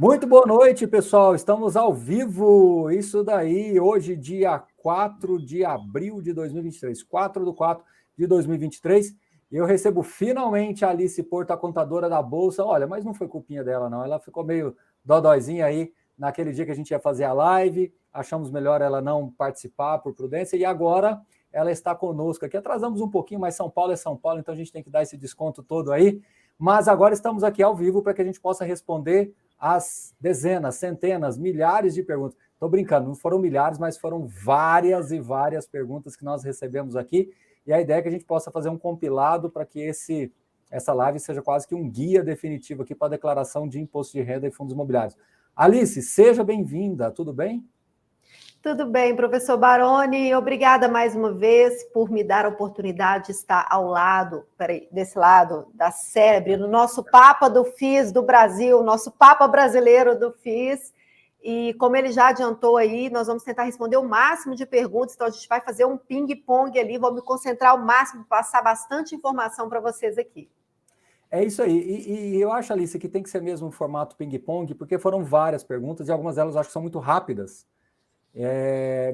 Muito boa noite, pessoal. Estamos ao vivo. Isso daí, hoje, dia 4 de abril de 2023. 4/4 de 2023. E eu recebo finalmente a Alice Porto, a contadora da Bolsa. Olha, mas não foi culpinha dela, não. Ela ficou meio dodóizinha aí naquele dia que a gente ia fazer a live. Achamos melhor ela não participar por prudência. E agora ela está conosco aqui. Atrasamos um pouquinho, mas São Paulo é São Paulo, então a gente tem que dar esse desconto todo aí. Mas agora estamos aqui ao vivo para que a gente possa responder as dezenas, centenas, milhares de perguntas. Estou brincando, não foram milhares, mas foram várias e várias perguntas que nós recebemos aqui. E a ideia é que a gente possa fazer um compilado para que essa live seja quase que um guia definitivo aqui para a declaração de imposto de renda e fundos imobiliários. Alice, seja bem-vinda, tudo bem? Tudo bem, professor Baroni. Obrigada mais uma vez por me dar a oportunidade de estar ao lado, desse lado da Célebre, no nosso Papa do FIS do Brasil, nosso Papa brasileiro do FIS. E como ele já adiantou aí, nós vamos tentar responder o máximo de perguntas, então a gente vai fazer um ping-pong ali, vou me concentrar ao máximo, passar bastante informação para vocês aqui. É isso aí. E eu acho, Alice, que tem que ser mesmo um formato ping-pong, porque foram várias perguntas e algumas delas eu acho que são muito rápidas.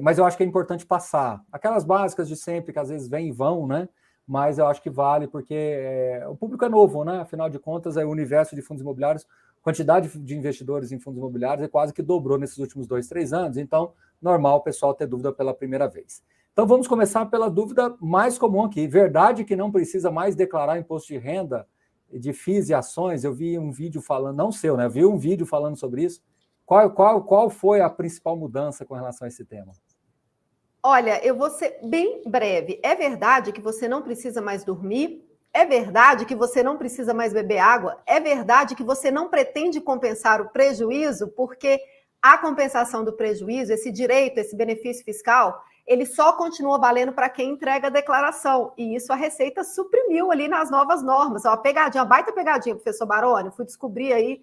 Mas eu acho que é importante passar. Aquelas básicas de sempre, que às vezes vêm e vão, né? Mas eu acho que vale, porque o público é novo, né? Afinal de contas, é o universo de fundos imobiliários, quantidade de investidores em fundos imobiliários é quase que dobrou nesses últimos 2, 3 anos, então, normal o pessoal ter dúvida pela primeira vez. Então, vamos começar pela dúvida mais comum aqui. Verdade que não precisa mais declarar imposto de renda de FIIs e ações? Eu vi um vídeo falando, não seu, né? Eu vi um vídeo falando sobre isso. Qual foi a principal mudança com relação a esse tema? Olha, eu vou ser bem breve. É verdade que você não precisa mais dormir? É verdade que você não precisa mais beber água? É verdade que você não pretende compensar o prejuízo? Porque a compensação do prejuízo, esse direito, esse benefício fiscal, ele só continua valendo para quem entrega a declaração. E isso a Receita suprimiu ali nas novas normas. Uma pegadinha, uma baita pegadinha, professor Baroni. Fui descobrir aí,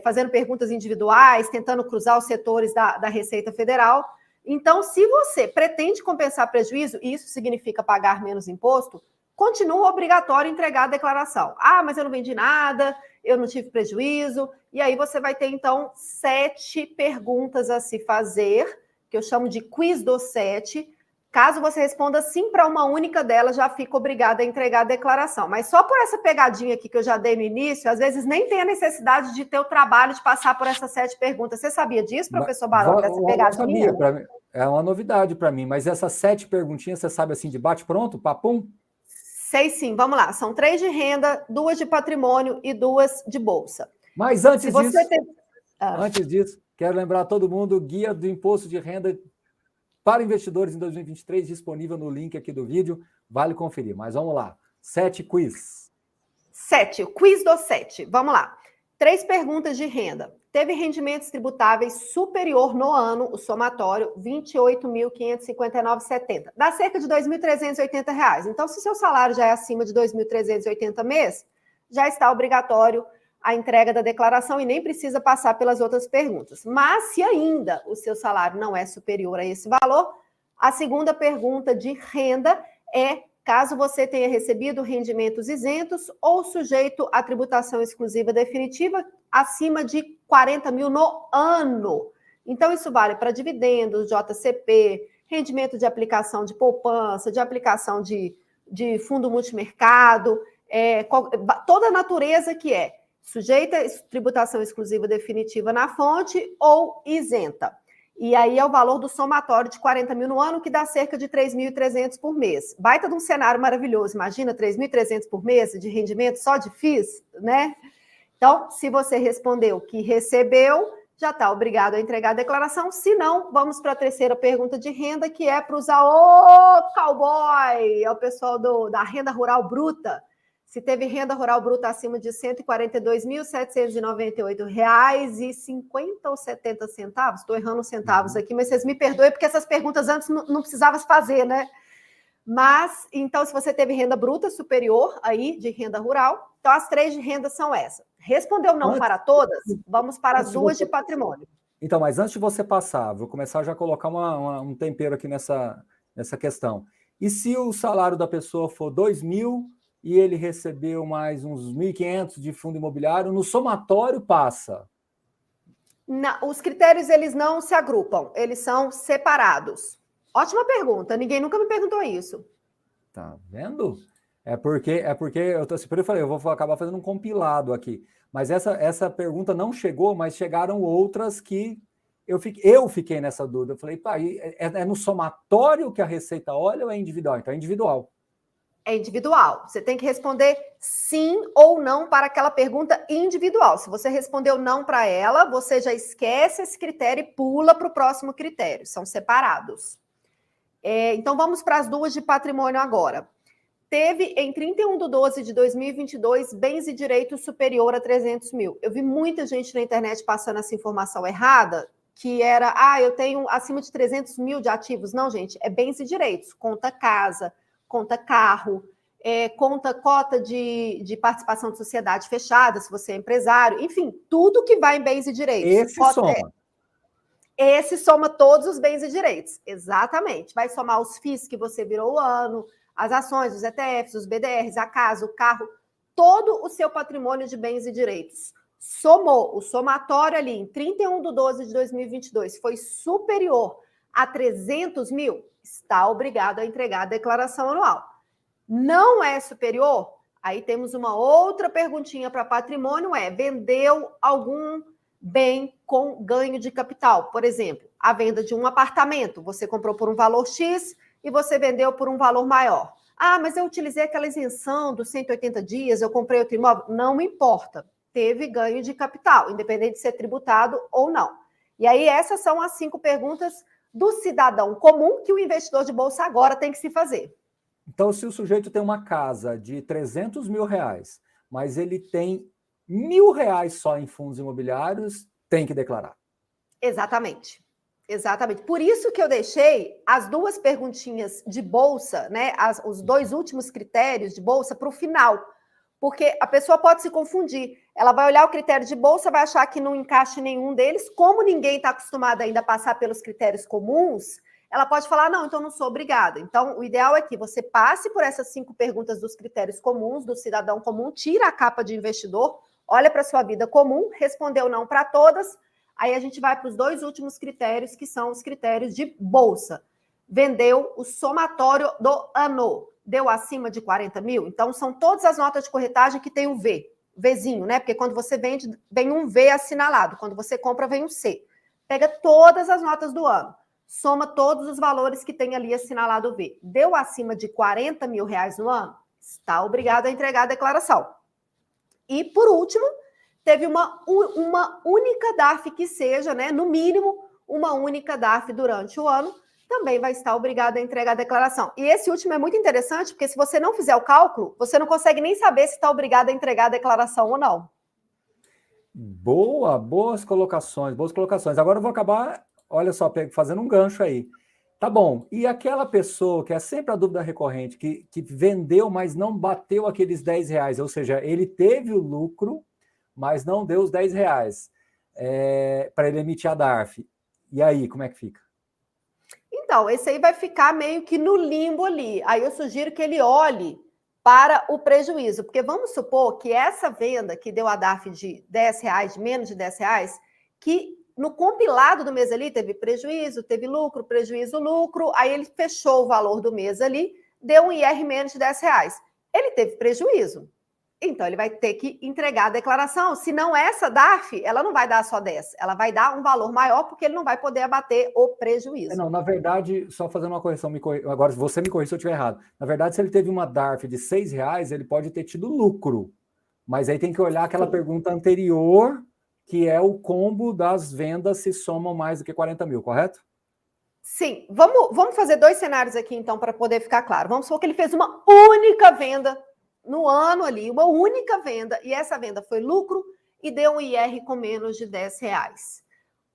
fazendo perguntas individuais, tentando cruzar os setores da Receita Federal. Então, se você pretende compensar prejuízo, e isso significa pagar menos imposto, continua obrigatório entregar a declaração. Ah, mas eu não vendi nada, eu não tive prejuízo. E aí você vai ter, então, 7 perguntas a se fazer, que eu chamo de quiz dos 7. Caso você responda sim para uma única delas, já fica obrigada a entregar a declaração. Mas só por essa pegadinha aqui que eu já dei no início, às vezes nem tem a necessidade de ter o trabalho de passar por essas 7 perguntas. Você sabia disso, professor Baroni, dessa pegadinha? Eu sabia, é uma novidade para mim, mas essas 7 perguntinhas, você sabe assim, de bate-pronto, papum? Sei sim, vamos lá. São 3 de renda, 2 de patrimônio e 2 de bolsa. Mas antes disso, quero lembrar a todo mundo o guia do imposto de renda para investidores em 2023, disponível no link aqui do vídeo. Vale conferir, mas vamos lá. 7 quiz. 7, o quiz dos 7. Vamos lá. 3 perguntas de renda. Teve rendimentos tributáveis superior no ano, o somatório, R$ 28.559,70. Dá cerca de R$ 2.380. Então, se o seu salário já é acima de R$ 2.380 mês, já está obrigatório a entrega da declaração e nem precisa passar pelas outras perguntas. Mas, se ainda o seu salário não é superior a esse valor, a segunda pergunta de renda é caso você tenha recebido rendimentos isentos ou sujeito à tributação exclusiva definitiva acima de 40 mil no ano. Então, isso vale para dividendos, JCP, rendimento de aplicação de poupança, de aplicação de fundo multimercado, toda a natureza que é sujeita à tributação exclusiva definitiva na fonte ou isenta. E aí é o valor do somatório de 40 mil no ano, que dá cerca de 3.300 por mês. Baita de um cenário maravilhoso, imagina 3.300 por mês de rendimento só de FIIs, né? Então, se você respondeu que recebeu, já está obrigado a entregar a declaração. Se não, vamos para a terceira pergunta de renda, que é para usar o cowboy, é o pessoal da renda rural bruta. Se teve renda rural bruta acima de R$ 142.798,50 ou 70 centavos, estou errando os centavos aqui, mas vocês me perdoem, porque essas perguntas antes não precisava fazer, né? Mas, então, se você teve renda bruta superior aí de renda rural, então as 3 de renda são essas. Respondeu não para todas, vamos para as 2 de patrimônio. Então, mas antes de você passar, vou começar já a colocar um tempero aqui nessa questão. E se o salário da pessoa for 2.000 e ele recebeu mais uns 1.500 de fundo imobiliário, no somatório passa? Os critérios, eles não se agrupam, eles são separados. Ótima pergunta, ninguém nunca me perguntou isso. Tá vendo? É porque eu tô sempre falei, eu vou acabar fazendo um compilado aqui. Mas essa pergunta não chegou, mas chegaram outras que eu fiquei nessa dúvida. Eu falei, pá, é no somatório que a Receita olha ou é individual? Então é individual. É individual. Você tem que responder sim ou não para aquela pergunta individual. Se você respondeu não para ela, você já esquece esse critério e pula para o próximo critério. São separados. Então, vamos para as duas de patrimônio agora. Teve, em 31/12/2022, bens e direitos superior a 300 mil. Eu vi muita gente na internet passando essa informação errada, que era, eu tenho acima de 300 mil de ativos. Não, gente, é bens e direitos. Conta casa, conta carro, conta cota de participação de sociedade fechada, se você é empresário. Enfim, tudo que vai em bens e direitos. Esse soma. Esse soma todos os bens e direitos. Exatamente. Vai somar os FIIs que você virou o ano, as ações, os ETFs, os BDRs, a casa, o carro, todo o seu patrimônio de bens e direitos. Somou, o somatório ali em 31/12/2022 foi superior a 300 mil, está obrigado a entregar a declaração anual. Não é superior? Aí temos uma outra perguntinha para patrimônio, vendeu algum bem com ganho de capital? Por exemplo, a venda de um apartamento, você comprou por um valor X e você vendeu por um valor maior. Mas eu utilizei aquela isenção dos 180 dias, eu comprei outro imóvel. Não importa, teve ganho de capital, independente de ser tributado ou não. E aí essas são as 5 perguntas do cidadão comum que o investidor de bolsa agora tem que se fazer. Então, se o sujeito tem uma casa de 300 mil reais, mas ele tem R$1.000 só em fundos imobiliários, tem que declarar. Exatamente. Exatamente. Por isso que eu deixei as 2 perguntinhas de bolsa, né? Os 2 últimos critérios de bolsa para o final. Porque a pessoa pode se confundir. Ela vai olhar o critério de bolsa, vai achar que não encaixa em nenhum deles. Como ninguém está acostumado ainda a passar pelos critérios comuns, ela pode falar, não, então não sou obrigada. Então, o ideal é que você passe por essas 5 perguntas dos critérios comuns, do cidadão comum, tira a capa de investidor, olha para a sua vida comum, respondeu não para todas, aí a gente vai para os 2 últimos critérios, que são os critérios de bolsa. Vendeu o somatório do ano, deu acima de 40 mil? Então, são todas as notas de corretagem que tem o V, Vzinho, né? Porque quando você vende, vem um V assinalado. Quando você compra, vem um C. Pega todas as notas do ano, soma todos os valores que tem ali assinalado o V. Deu acima de 40 mil reais no ano? Está obrigado a entregar a declaração. E, por último, teve uma única DARF que seja, né, no mínimo, uma única DARF durante o ano, também vai estar obrigado a entregar a declaração. E esse último é muito interessante, porque se você não fizer o cálculo, você não consegue nem saber se está obrigado a entregar a declaração ou não. Boas colocações. Agora eu vou acabar, olha só, fazendo um gancho aí. Tá bom, e aquela pessoa que é sempre a dúvida recorrente, que vendeu, mas não bateu aqueles R$10, ou seja, ele teve o lucro, mas não deu os R$10 para ele emitir a DARF. E aí, como é que fica? Então, esse aí vai ficar meio que no limbo ali. Aí eu sugiro que ele olhe para o prejuízo, porque vamos supor que essa venda que deu a DARF de R$10, de menos de R$10, que no compilado do mês ali teve prejuízo, teve lucro, prejuízo, lucro, aí ele fechou o valor do mês ali, deu um IR menos de R$10. Ele teve prejuízo. Então, ele vai ter que entregar a declaração. Se não essa DARF, ela não vai dar só 10, ela vai dar um valor maior, porque ele não vai poder abater o prejuízo. Não, na verdade, só fazendo uma correção, agora você me corrija se eu estiver errado. Na verdade, se ele teve uma DARF de R$6, ele pode ter tido lucro. Mas aí tem que olhar aquela pergunta anterior, que é o combo das vendas se somam mais do que 40 mil, correto? Sim. Vamos fazer 2 cenários aqui, então, para poder ficar claro. Vamos supor que ele fez uma única venda no ano ali, uma única venda, e essa venda foi lucro e deu um IR com menos de R$10.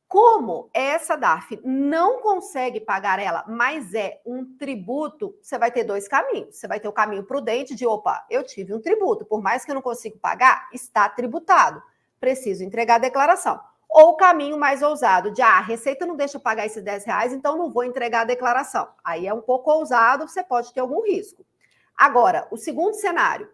Como essa DARF não consegue pagar ela, mas é um tributo, você vai ter 2 caminhos. Você vai ter o caminho prudente de, opa, eu tive um tributo, por mais que eu não consiga pagar, está tributado, preciso entregar a declaração. Ou o caminho mais ousado de, a Receita não deixa eu pagar esses R$10, então não vou entregar a declaração. Aí é um pouco ousado, você pode ter algum risco. Agora, o segundo cenário,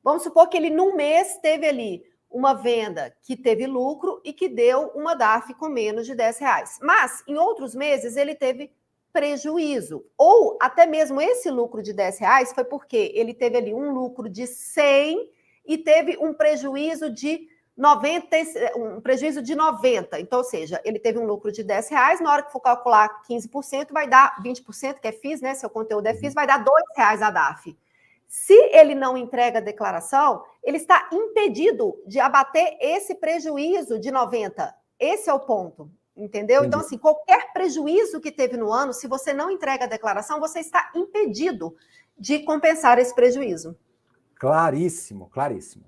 vamos supor que ele num mês teve ali uma venda que teve lucro e que deu uma DARF com menos de R$10. Mas, em outros meses, ele teve prejuízo. Ou até mesmo esse lucro de R$10 foi porque ele teve ali um lucro de 100 e teve um prejuízo de 90. Então, ou seja, ele teve um lucro de R$10, na hora que for calcular 15%, vai dar 20%, que é FIIs, né? Seu conteúdo é FIIs, vai dar R$2 a DARF. Se ele não entrega a declaração, ele está impedido de abater esse prejuízo de 90. Esse é o ponto, entendeu? Entendi. Então, assim, qualquer prejuízo que teve no ano, se você não entrega a declaração, você está impedido de compensar esse prejuízo. Claríssimo, claríssimo.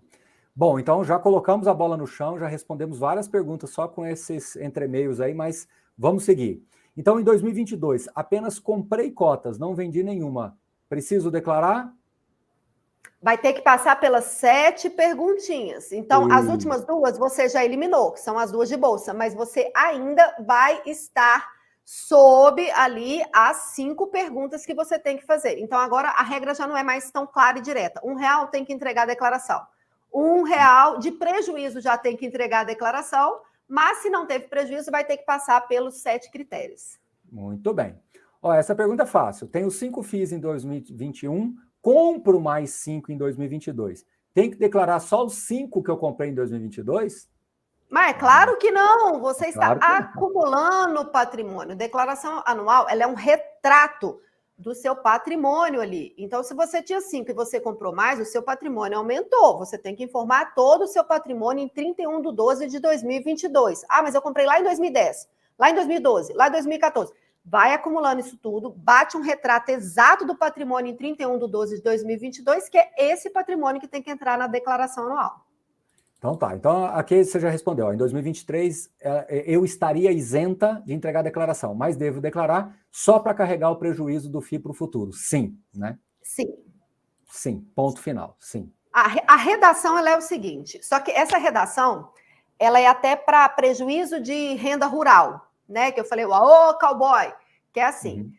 Bom, então já colocamos a bola no chão, já respondemos várias perguntas só com esses entremeios aí, mas vamos seguir. Então, em 2022, apenas comprei cotas, não vendi nenhuma. Preciso declarar? Vai ter que passar pelas 7 perguntinhas. Então, as últimas 2 você já eliminou, que são as 2 de bolsa, mas você ainda vai estar sob ali as 5 perguntas que você tem que fazer. Então, agora a regra já não é mais tão clara e direta. R$1 tem que entregar a declaração. R$1 de prejuízo já tem que entregar a declaração, mas se não teve prejuízo, vai ter que passar pelos 7 critérios. Muito bem. Ó, essa pergunta é fácil. Tenho 5 FIIs em 2021, compro mais 5 em 2022. Tem que declarar só os 5 que eu comprei em 2022? Mas é claro que não. Você está acumulando patrimônio. Declaração anual, ela é um retrato do seu patrimônio ali. Então, se você tinha 5 e você comprou mais, o seu patrimônio aumentou. Você tem que informar todo o seu patrimônio em 31/12 de 2022. Ah, mas eu comprei lá em 2010, lá em 2012, lá em 2014. Vai acumulando isso tudo, bate um retrato exato do patrimônio em 31/12 de 2022, que é esse patrimônio que tem que entrar na declaração anual. Então tá, então aqui você já respondeu. Ó, em 2023 eu estaria isenta de entregar a declaração, mas devo declarar só para carregar o prejuízo do FII para o futuro. Sim, né? Sim. Sim, ponto final, sim. A redação ela é o seguinte, só que essa redação ela é até para prejuízo de renda rural, né? Que eu falei, ô cowboy, que é assim,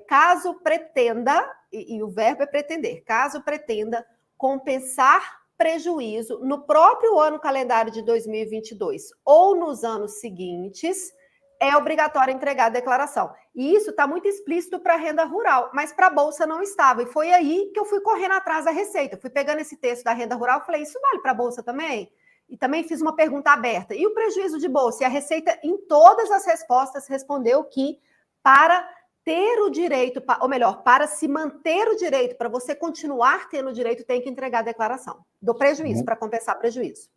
caso pretenda, e o verbo é pretender, caso pretenda compensar prejuízo no próprio ano calendário de 2022 ou nos anos seguintes, é obrigatório entregar a declaração. E isso está muito explícito para a renda rural, mas para a Bolsa não estava. E foi aí que eu fui correndo atrás da Receita. Fui pegando esse texto da renda rural e falei, isso vale para a Bolsa também? E também fiz uma pergunta aberta. E o prejuízo de Bolsa? E a Receita, em todas as respostas, respondeu que para ter o direito, ou melhor, para se manter o direito, para você continuar tendo o direito, tem que entregar a declaração do prejuízo, para compensar prejuízo.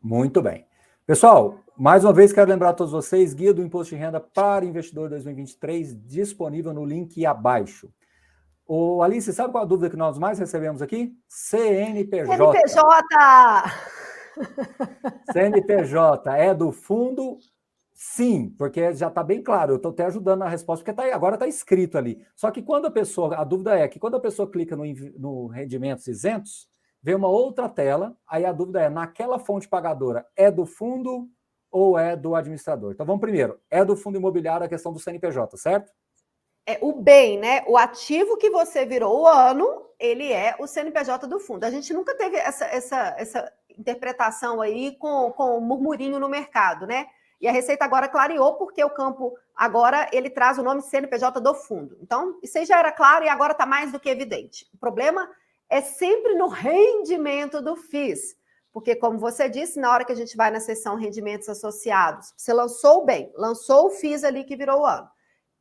Muito bem. Pessoal, mais uma vez quero lembrar a todos vocês, Guia do Imposto de Renda para Investidor 2023, disponível no link abaixo. Ô, Alice, sabe qual a dúvida que nós mais recebemos aqui? CNPJ. CNPJ é do fundo? Sim, porque já está bem claro, eu estou até ajudando na resposta, porque agora está escrito ali. Só que quando a dúvida é que quando a pessoa clica no rendimentos isentos, vê uma outra tela, aí a dúvida é, naquela fonte pagadora, é do fundo ou é do administrador? Então vamos primeiro, é do fundo imobiliário a questão do CNPJ, certo? É o bem, né? O ativo que você virou o ano, ele é o CNPJ do fundo. A gente nunca teve essa interpretação aí com murmurinho no mercado, né? E a Receita agora clareou, porque o campo agora ele traz o nome CNPJ do fundo. Então, isso aí já era claro e agora está mais do que evidente. O problema é sempre no rendimento do FIIs. Porque, como você disse, na hora que a gente vai na seção rendimentos associados, você lançou o bem, lançou o FIIs ali que virou o ano.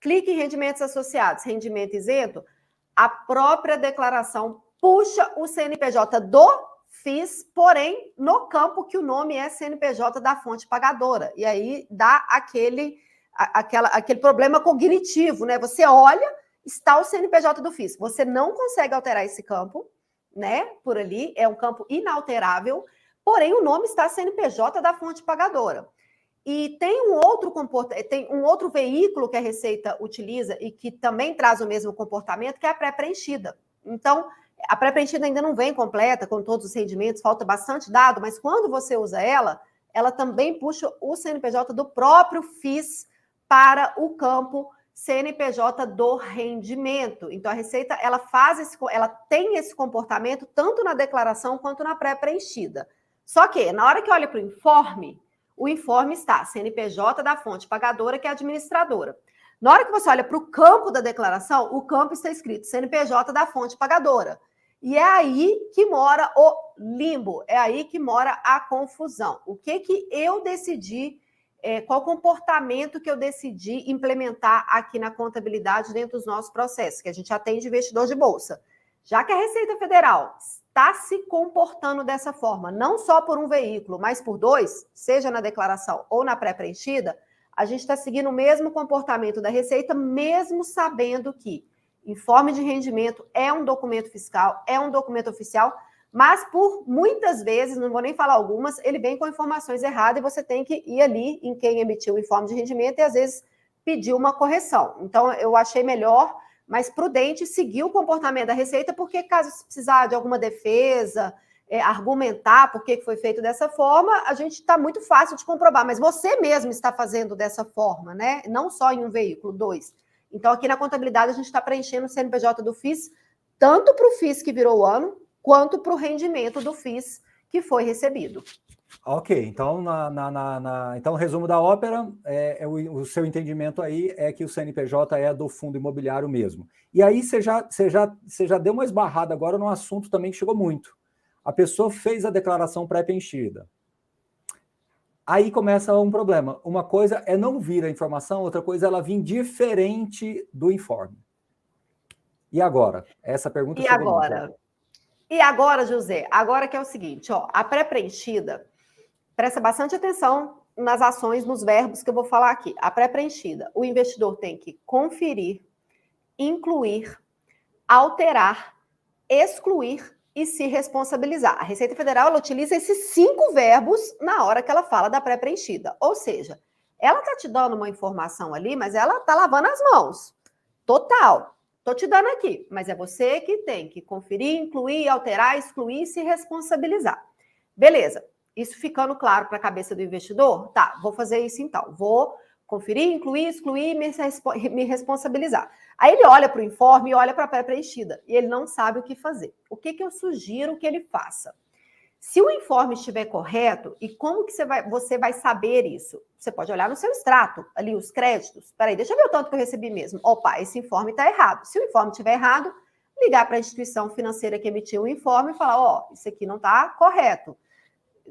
Clique em rendimentos associados, rendimento isento, a própria declaração puxa o CNPJ do FIIs, porém, no campo que o nome é CNPJ da fonte pagadora. E aí dá aquele problema cognitivo, né? Você olha, está o CNPJ do FIIs. Você não consegue alterar esse campo, né? Por ali, é um campo inalterável, porém o nome está CNPJ da fonte pagadora. E tem um outro veículo que a Receita utiliza e que também traz o mesmo comportamento, que é a pré-preenchida. Então, a pré-preenchida ainda não vem completa, com todos os rendimentos, falta bastante dado, mas quando você usa ela, ela também puxa o CNPJ do próprio FIIs para o campo CNPJ do rendimento. Então, a Receita, ela tem esse comportamento tanto na declaração quanto na pré-preenchida. Só que, na hora que olha para o informe está CNPJ da fonte pagadora, que é a administradora. Na hora que você olha para o campo da declaração, o campo está escrito CNPJ da fonte pagadora. E é aí que mora o limbo, é aí que mora a confusão. O que eu decidi, qual comportamento que eu decidi implementar aqui na contabilidade dentro dos nossos processos, que a gente atende investidor de bolsa. Já que a Receita Federal está se comportando dessa forma, não só por um veículo, mas por dois, seja na declaração ou na pré-preenchida, a gente está seguindo o mesmo comportamento da Receita, mesmo sabendo que informe de rendimento é um documento fiscal, é um documento oficial, mas por muitas vezes, não vou nem falar algumas, ele vem com informações erradas e você tem que ir ali em quem emitiu o informe de rendimento e às vezes pedir uma correção. Então, eu achei melhor, mais prudente, seguir o comportamento da Receita, porque caso precisar de alguma defesa, argumentar por que foi feito dessa forma, a gente está muito fácil de comprovar, mas você mesmo está fazendo dessa forma, né? Não só em um veículo, dois. Então, aqui na contabilidade, a gente está preenchendo o CNPJ do FIS, tanto para o FIS que virou o ano, quanto para o rendimento do FIS que foi recebido. Ok, então, então o resumo da ópera, o seu entendimento aí é que o CNPJ é do fundo imobiliário mesmo. E aí você já deu uma esbarrada agora num assunto também que chegou muito. A pessoa fez a declaração pré-preenchida. Aí começa um problema. Uma coisa é não vir a informação, outra coisa é ela vir diferente do informe. E agora? Essa pergunta chegou muito. E agora, José? Agora que é o seguinte, ó, a pré-preenchida, presta bastante atenção nas ações, nos verbos que eu vou falar aqui. A pré-preenchida, o investidor tem que conferir, incluir, alterar, excluir e se responsabilizar. A Receita Federal, ela utiliza esses 5 verbos na hora que ela fala da pré-preenchida. Ou seja, ela está te dando uma informação ali, mas ela está lavando as mãos. Total. Estou te dando aqui, mas é você que tem que conferir, incluir, alterar, excluir e se responsabilizar. Beleza. Isso ficando claro para a cabeça do investidor? Tá, vou fazer isso então. Vou conferir, incluir, excluir e me responsabilizar. Aí ele olha para o informe e olha para a pré-preenchida e ele não sabe o que fazer. O que eu sugiro que ele faça? Se o informe estiver correto, e como que você vai saber isso? Você pode olhar no seu extrato, ali os créditos. Peraí, deixa eu ver o tanto que eu recebi mesmo. Opa, esse informe está errado. Se o informe estiver errado, ligar para a instituição financeira que emitiu o informe e falar, ó, isso aqui não está correto.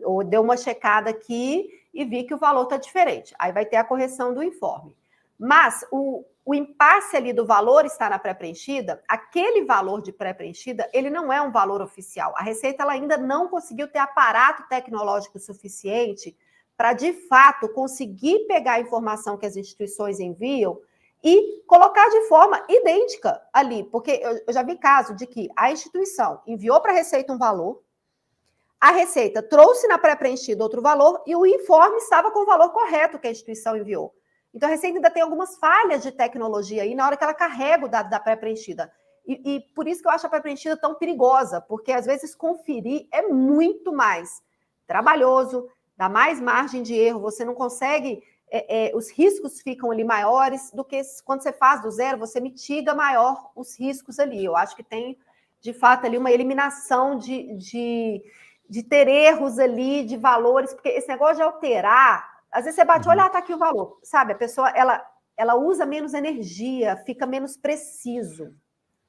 Ou deu uma checada aqui e vi que o valor está diferente. Aí vai ter a correção do informe. Mas o impasse ali do valor está na pré-preenchida, aquele valor de pré-preenchida, ele não é um valor oficial. A Receita ela ainda não conseguiu ter aparato tecnológico suficiente para, de fato, conseguir pegar a informação que as instituições enviam e colocar de forma idêntica ali. Porque eu já vi caso de que a instituição enviou para a Receita um valor, a Receita trouxe na pré-preenchida outro valor e o informe estava com o valor correto que a instituição enviou. Então, a Receita ainda tem algumas falhas de tecnologia aí na hora que ela carrega o dado da pré-preenchida. E por isso que eu acho a pré-preenchida tão perigosa, porque às vezes conferir é muito mais trabalhoso, dá mais margem de erro, você não consegue, os riscos ficam ali maiores do que quando você faz do zero, você mitiga maior os riscos ali. Eu acho que tem, de fato, ali uma eliminação de ter erros ali, de valores, porque esse negócio de alterar, às vezes você bate, olha, tá aqui o valor, sabe? A pessoa, ela usa menos energia, fica menos preciso.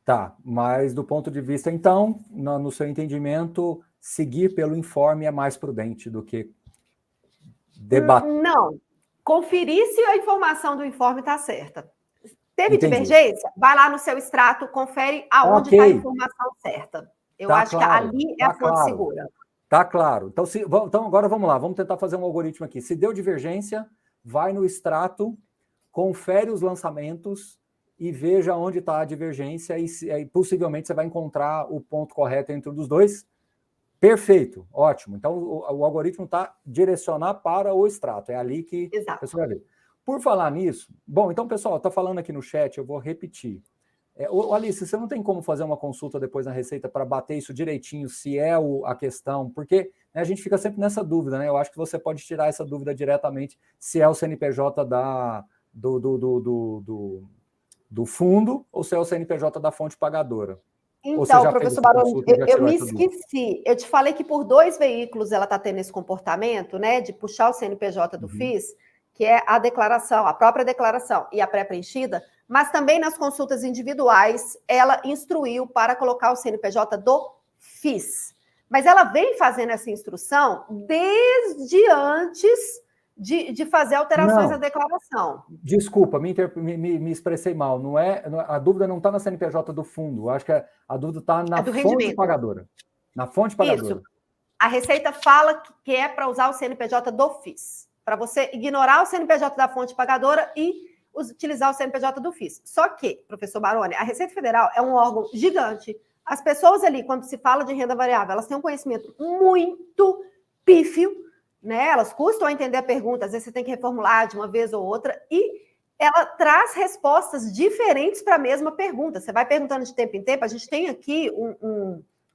Tá, mas do ponto de vista, então, no seu entendimento, seguir pelo informe é mais prudente do que debater? Não, conferir se a informação do informe está certa. Teve Entendi. Divergência? Vai lá no seu extrato, confere aonde está a informação certa. Eu acho claro, que ali é a fonte segura. Tá claro. Então, agora vamos lá, vamos tentar fazer um algoritmo aqui. Se deu divergência, vai no extrato, confere os lançamentos e veja onde está a divergência e possivelmente você vai encontrar o ponto correto entre um dos dois. Perfeito, ótimo. Então, o algoritmo está direcionar para o extrato. É ali que a pessoa vai ver. Por falar nisso, bom, então, pessoal, está falando aqui no chat, eu vou repetir. Alice, você não tem como fazer uma consulta depois na Receita para bater isso direitinho, se é a questão, porque a gente fica sempre nessa dúvida, né? Eu acho que você pode tirar essa dúvida diretamente se é o CNPJ do fundo ou se é o CNPJ da fonte pagadora. Então, professor Baroni, eu me esqueci. Eu te falei que por 2 veículos ela está tendo esse comportamento, né, de puxar o CNPJ do FIS, que é a declaração, a própria declaração e a pré-preenchida, mas também nas consultas individuais ela instruiu para colocar o CNPJ do FIS. Mas ela vem fazendo essa instrução desde antes de fazer alterações à declaração. Desculpa, me expressei mal. A dúvida não está na CNPJ do fundo. Eu acho que a dúvida está na fonte pagadora. Na fonte pagadora. Isso. A Receita fala que é para usar o CNPJ do FIS. Para você ignorar o CNPJ da fonte pagadora e utilizar o CNPJ do FIS. Só que, professor Baroni, a Receita Federal é um órgão gigante. As pessoas ali, quando se fala de renda variável, elas têm um conhecimento muito pífio, né? Elas custam a entender a pergunta, às vezes você tem que reformular de uma vez ou outra, e ela traz respostas diferentes para a mesma pergunta. Você vai perguntando de tempo em tempo, a gente tem aqui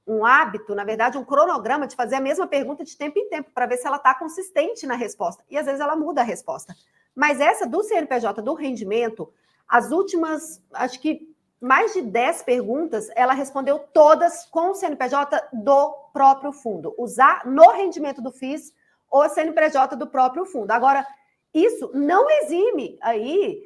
um hábito, na verdade, um cronograma de fazer a mesma pergunta de tempo em tempo, para ver se ela está consistente na resposta. E às vezes ela muda a resposta. Mas essa do CNPJ do rendimento, as últimas, acho que mais de 10 perguntas, ela respondeu todas com o CNPJ do próprio fundo. Usar no rendimento do FIS ou CNPJ do próprio fundo. Agora, isso não exime aí,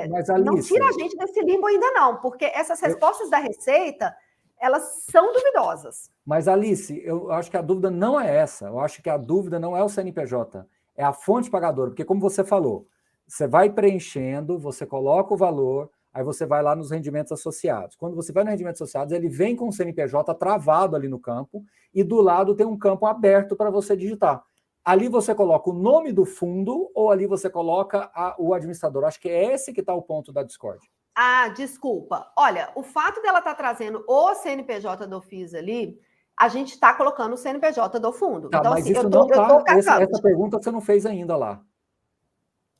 Mas, Alice, não tira a gente desse limbo ainda não, porque essas respostas da Receita, elas são duvidosas. Mas, Alice, eu acho que a dúvida não é essa. Eu acho que a dúvida não é o CNPJ, é a fonte pagadora. Porque, como você falou, você vai preenchendo, você coloca o valor, aí você vai lá nos rendimentos associados. Quando você vai nos rendimentos associados, ele vem com o CNPJ travado ali no campo e do lado tem um campo aberto para você digitar. Ali você coloca o nome do fundo ou ali você coloca o administrador. Acho que é esse que está o ponto da discórdia. Ah, desculpa. Olha, o fato dela estar trazendo o CNPJ do FIS ali, a gente está colocando o CNPJ do fundo. Tá, então, mas assim, isso não está... Essa pergunta você não fez ainda lá.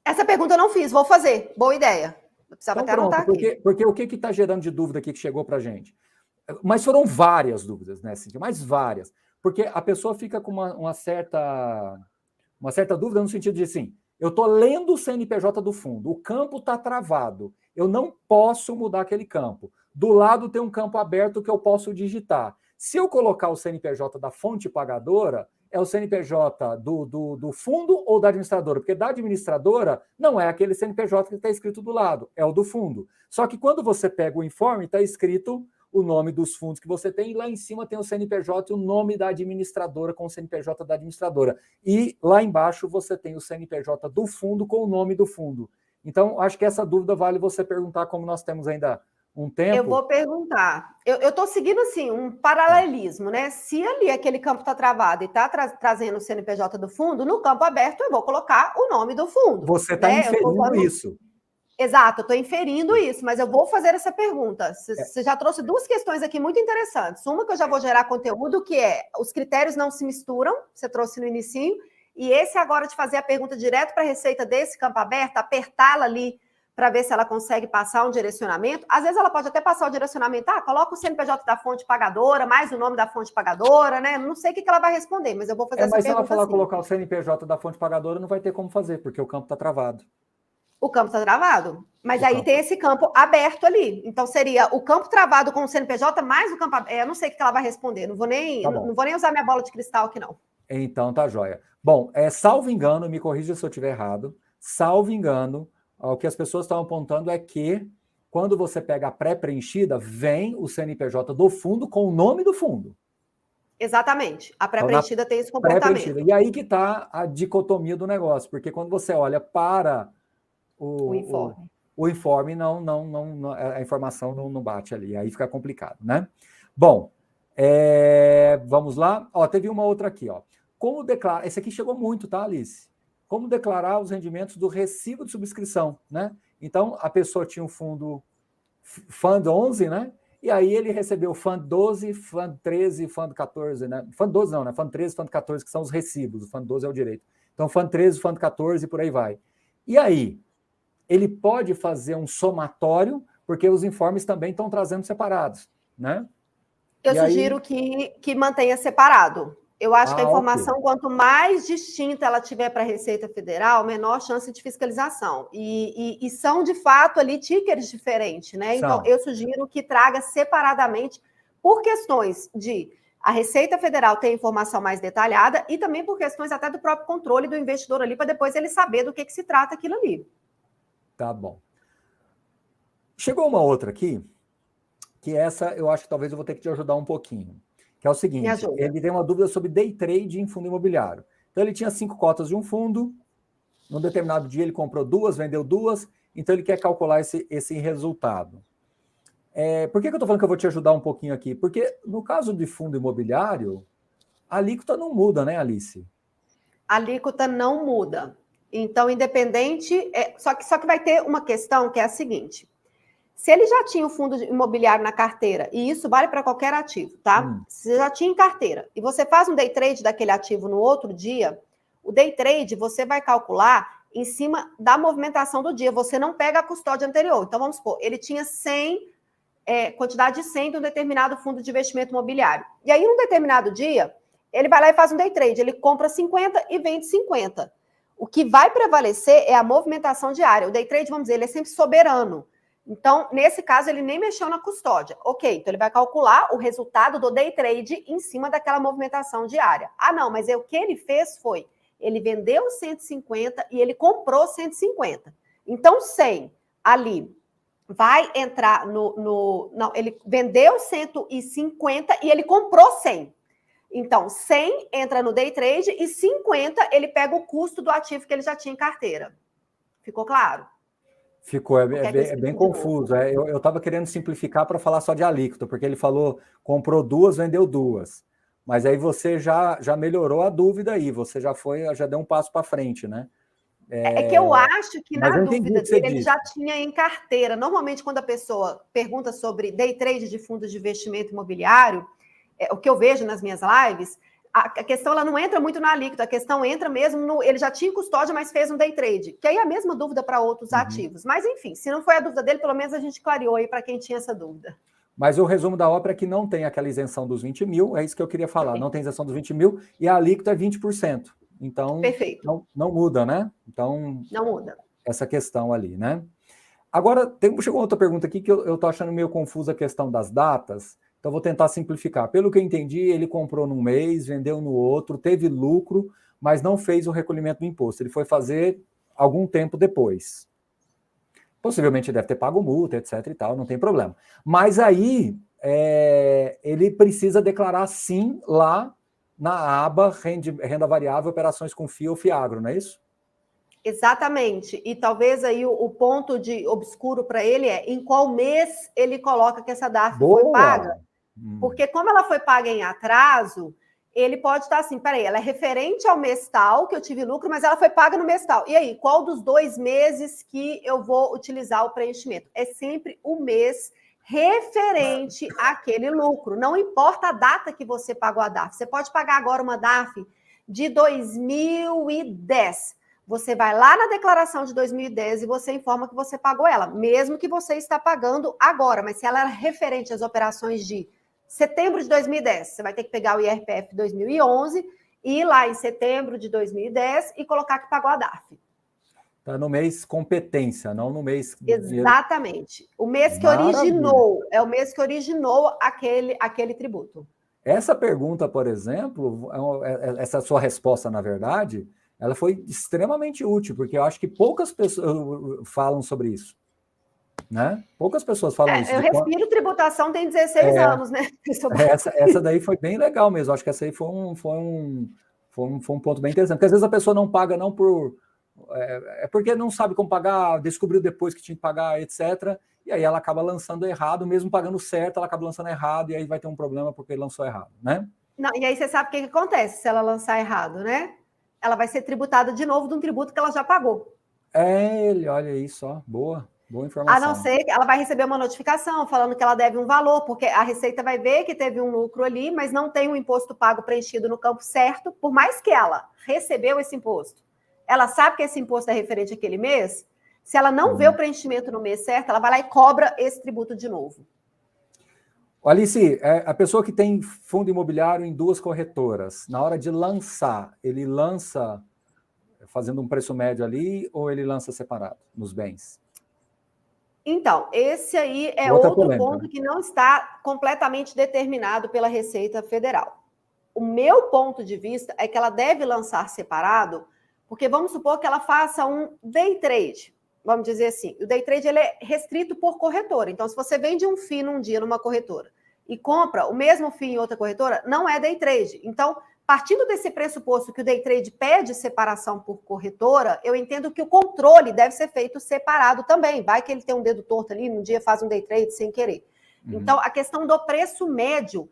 Essa pergunta eu não fiz, vou fazer. Boa ideia. Eu precisava até anotar aqui. Porque o que está gerando de dúvida aqui que chegou para a gente? Mas foram várias dúvidas, né, Cíntia? Mas várias. Porque a pessoa fica com uma certa dúvida no sentido de assim, eu estou lendo o CNPJ do fundo, o campo está travado, eu não posso mudar aquele campo. Do lado tem um campo aberto que eu posso digitar. Se eu colocar o CNPJ da fonte pagadora, é o CNPJ do fundo ou da administradora? Porque da administradora não é aquele CNPJ que está escrito do lado, é o do fundo. Só que quando você pega o informe, está escrito o nome dos fundos que você tem, e lá em cima tem o CNPJ e o nome da administradora com o CNPJ da administradora. E lá embaixo você tem o CNPJ do fundo com o nome do fundo. Então, acho que essa dúvida vale você perguntar, como nós temos ainda um tempo. Eu vou perguntar. Eu estou seguindo, assim, um paralelismo, né? Se ali aquele campo está travado e está trazendo o CNPJ do fundo, no campo aberto eu vou colocar o nome do fundo. Você está inferindo isso. Exato, eu estou inferindo isso, mas eu vou fazer essa pergunta. Você já trouxe 2 questões aqui muito interessantes. Uma que eu já vou gerar conteúdo, que é os critérios não se misturam, você trouxe no inicinho, e esse agora de fazer a pergunta direto para a Receita desse campo aberto, apertá-la ali para ver se ela consegue passar um direcionamento. Às vezes ela pode até passar o direcionamento, coloca o CNPJ da fonte pagadora, mais o nome da fonte pagadora, né? Não sei o que ela vai responder, mas eu vou fazer essa pergunta. Mas se ela falar colocar o CNPJ da fonte pagadora, não vai ter como fazer, porque o campo está travado. O campo está travado? Mas aí tem esse campo aberto ali. Então, seria o campo travado com o CNPJ mais o campo aberto. Eu não sei o que ela vai responder. Não vou nem usar minha bola de cristal aqui, não. Então, tá joia. Bom, salvo engano, me corrija se eu estiver errado, salvo engano, o que as pessoas estão apontando é que quando você pega a pré-preenchida, vem o CNPJ do fundo com o nome do fundo. Exatamente. A pré-preenchida tem esse comportamento. E aí que está a dicotomia do negócio, porque quando você olha para o informe, a informação não bate ali, aí fica complicado, né? Bom, vamos lá. Teve uma outra aqui, Como declarar... Esse aqui chegou muito, tá, Alice? Como declarar os rendimentos do recibo de subscrição, né? Então, a pessoa tinha um fundo Fund 11, né? E aí ele recebeu Fund 12, Fund 13, Fund 14, né? Fund 12 não, né? Fund 13, Fund 14, que são os recibos. O Fund 12 é o direito. Então, Fund 13, Fund 14 e por aí vai. E aí, ele pode fazer um somatório, porque os informes também estão trazendo separados, né? Eu sugiro que mantenha separado. Eu acho que a informação, ok. quanto mais distinta ela tiver para a Receita Federal, menor chance de fiscalização. E são, de fato, ali tickers diferentes, né? Então, São. eu sugiro que traga separadamente por questões de a Receita Federal ter informação mais detalhada e também por questões até do próprio controle do investidor ali, para depois ele saber do que se trata aquilo ali. Tá bom. Chegou uma outra aqui, que essa eu acho que talvez eu vou ter que te ajudar um pouquinho. Que é o Me seguinte, ajuda. ele tem uma dúvida sobre day trade em fundo imobiliário. Então ele tinha 5 cotas de um fundo, num determinado dia ele comprou 2, vendeu 2, então ele quer calcular esse resultado. Por que eu estou falando que eu vou te ajudar um pouquinho aqui? Porque no caso de fundo imobiliário, a alíquota não muda, né, Alice? A alíquota não muda. Então, independente... Só que vai ter uma questão que é a seguinte. Se ele já tinha o fundo imobiliário na carteira, e isso vale para qualquer ativo, tá? Se você já tinha em carteira, e você faz um day trade daquele ativo no outro dia, o day trade você vai calcular em cima da movimentação do dia, você não pega a custódia anterior. Então, vamos supor, ele tinha 100, quantidade de 100 de um determinado fundo de investimento imobiliário. E aí, num determinado dia, ele vai lá e faz um day trade, ele compra 50 e vende 50. O que vai prevalecer é a movimentação diária. O day trade, vamos dizer, ele é sempre soberano. Então, nesse caso, ele nem mexeu na custódia. Ok, então ele vai calcular o resultado do day trade em cima daquela movimentação diária. Ah, não, mas o que ele fez foi, ele vendeu 150 e ele comprou 150. Então, 100 ali vai entrar não, ele vendeu 150 e ele comprou 100. Então, 100 entra no day trade e 50 ele pega o custo do ativo que ele já tinha em carteira. Ficou claro? Ficou, é bem confuso. Eu estava querendo simplificar para falar só de alíquota, porque ele falou, comprou 2, vendeu 2. Mas aí você já melhorou a dúvida aí, você já deu um passo para frente, né? É que eu acho que Mas na eu entendi o dúvida que você dele ele disse. já tinha em carteira. Normalmente, quando a pessoa pergunta sobre day trade de fundos de investimento imobiliário, o que eu vejo nas minhas lives, a questão ela não entra muito na alíquota, a questão entra mesmo no... Ele já tinha custódia, mas fez um day trade, que aí é a mesma dúvida para outros ativos. Mas, enfim, se não foi a dúvida dele, pelo menos a gente clareou aí para quem tinha essa dúvida. Mas o resumo da ópera é que não tem aquela isenção dos 20 mil, é isso que eu queria falar, não tem isenção dos 20 mil e a alíquota é 20%. Então, perfeito. Não muda, né? Então, não muda. Essa questão ali, né? Agora, chegou outra pergunta aqui que eu tô achando meio confusa a questão das datas, então vou tentar simplificar. Pelo que eu entendi, ele comprou num mês, vendeu no outro, teve lucro, mas não fez o recolhimento do imposto. Ele foi fazer algum tempo depois. Possivelmente deve ter pago multa, etc e tal, não tem problema. Mas aí, ele precisa declarar sim lá na aba renda variável, operações com FIA ou FIAGRO, não é isso? Exatamente. E talvez aí o ponto de obscuro para ele é em qual mês ele coloca que essa DARF foi paga. Porque como ela foi paga em atraso, ele pode estar assim, peraí, ela é referente ao mês tal, que eu tive lucro, mas ela foi paga no mês tal. E aí, qual dos 2 meses que eu vou utilizar o preenchimento? É sempre o mês referente àquele lucro. Não importa a data que você pagou a DARF. Você pode pagar agora uma DARF de 2010. Você vai lá na declaração de 2010 e você informa que você pagou ela, mesmo que você está pagando agora. Mas se ela é referente às operações de setembro de 2010, você vai ter que pegar o IRPF 2011 e ir lá em setembro de 2010 e colocar que pagou a DARF. Está no mês competência, não no mês... Exatamente. O mês que originou, é o mês que originou aquele tributo. Essa pergunta, por exemplo, essa sua resposta, na verdade, ela foi extremamente útil, porque eu acho que poucas pessoas falam sobre isso. Né? Poucas pessoas falam isso. Eu respiro tributação tem 16 anos, né? Essa daí foi bem legal mesmo. Acho que essa aí foi um ponto bem interessante. Porque às vezes a pessoa não paga não por... porque não sabe como pagar, descobriu depois que tinha que pagar, etc. E aí ela acaba lançando errado, mesmo pagando certo, ela acaba lançando errado, e aí vai ter um problema porque lançou errado, né? Não, e aí você sabe o que acontece se ela lançar errado, né? Ela vai ser tributada de novo de um tributo que ela já pagou. Olha isso, ó, boa informação. A não ser que ela vai receber uma notificação falando que ela deve um valor, porque a Receita vai ver que teve um lucro ali, mas não tem um imposto pago preenchido no campo certo, por mais que ela recebeu esse imposto. Ela sabe que esse imposto é referente àquele mês. Se ela não vê o preenchimento no mês certo, ela vai lá e cobra esse tributo de novo. Alice, a pessoa que tem fundo imobiliário em 2 corretoras, na hora de lançar, ele lança fazendo um preço médio ali ou ele lança separado nos bens? Então, esse aí é Outra outro polêmica, ponto né? que não está completamente determinado pela Receita Federal. O meu ponto de vista é que ela deve lançar separado, porque vamos supor que ela faça um day trade, vamos dizer assim. O day trade ele é restrito por corretora. Então, se você vende um FII num dia numa corretora e compra o mesmo FII em outra corretora, não é day trade. Então, partindo desse pressuposto que o day trade pede separação por corretora, eu entendo que o controle deve ser feito separado também. Vai que ele tem um dedo torto ali, num dia faz um day trade sem querer. Então, a questão do preço médio,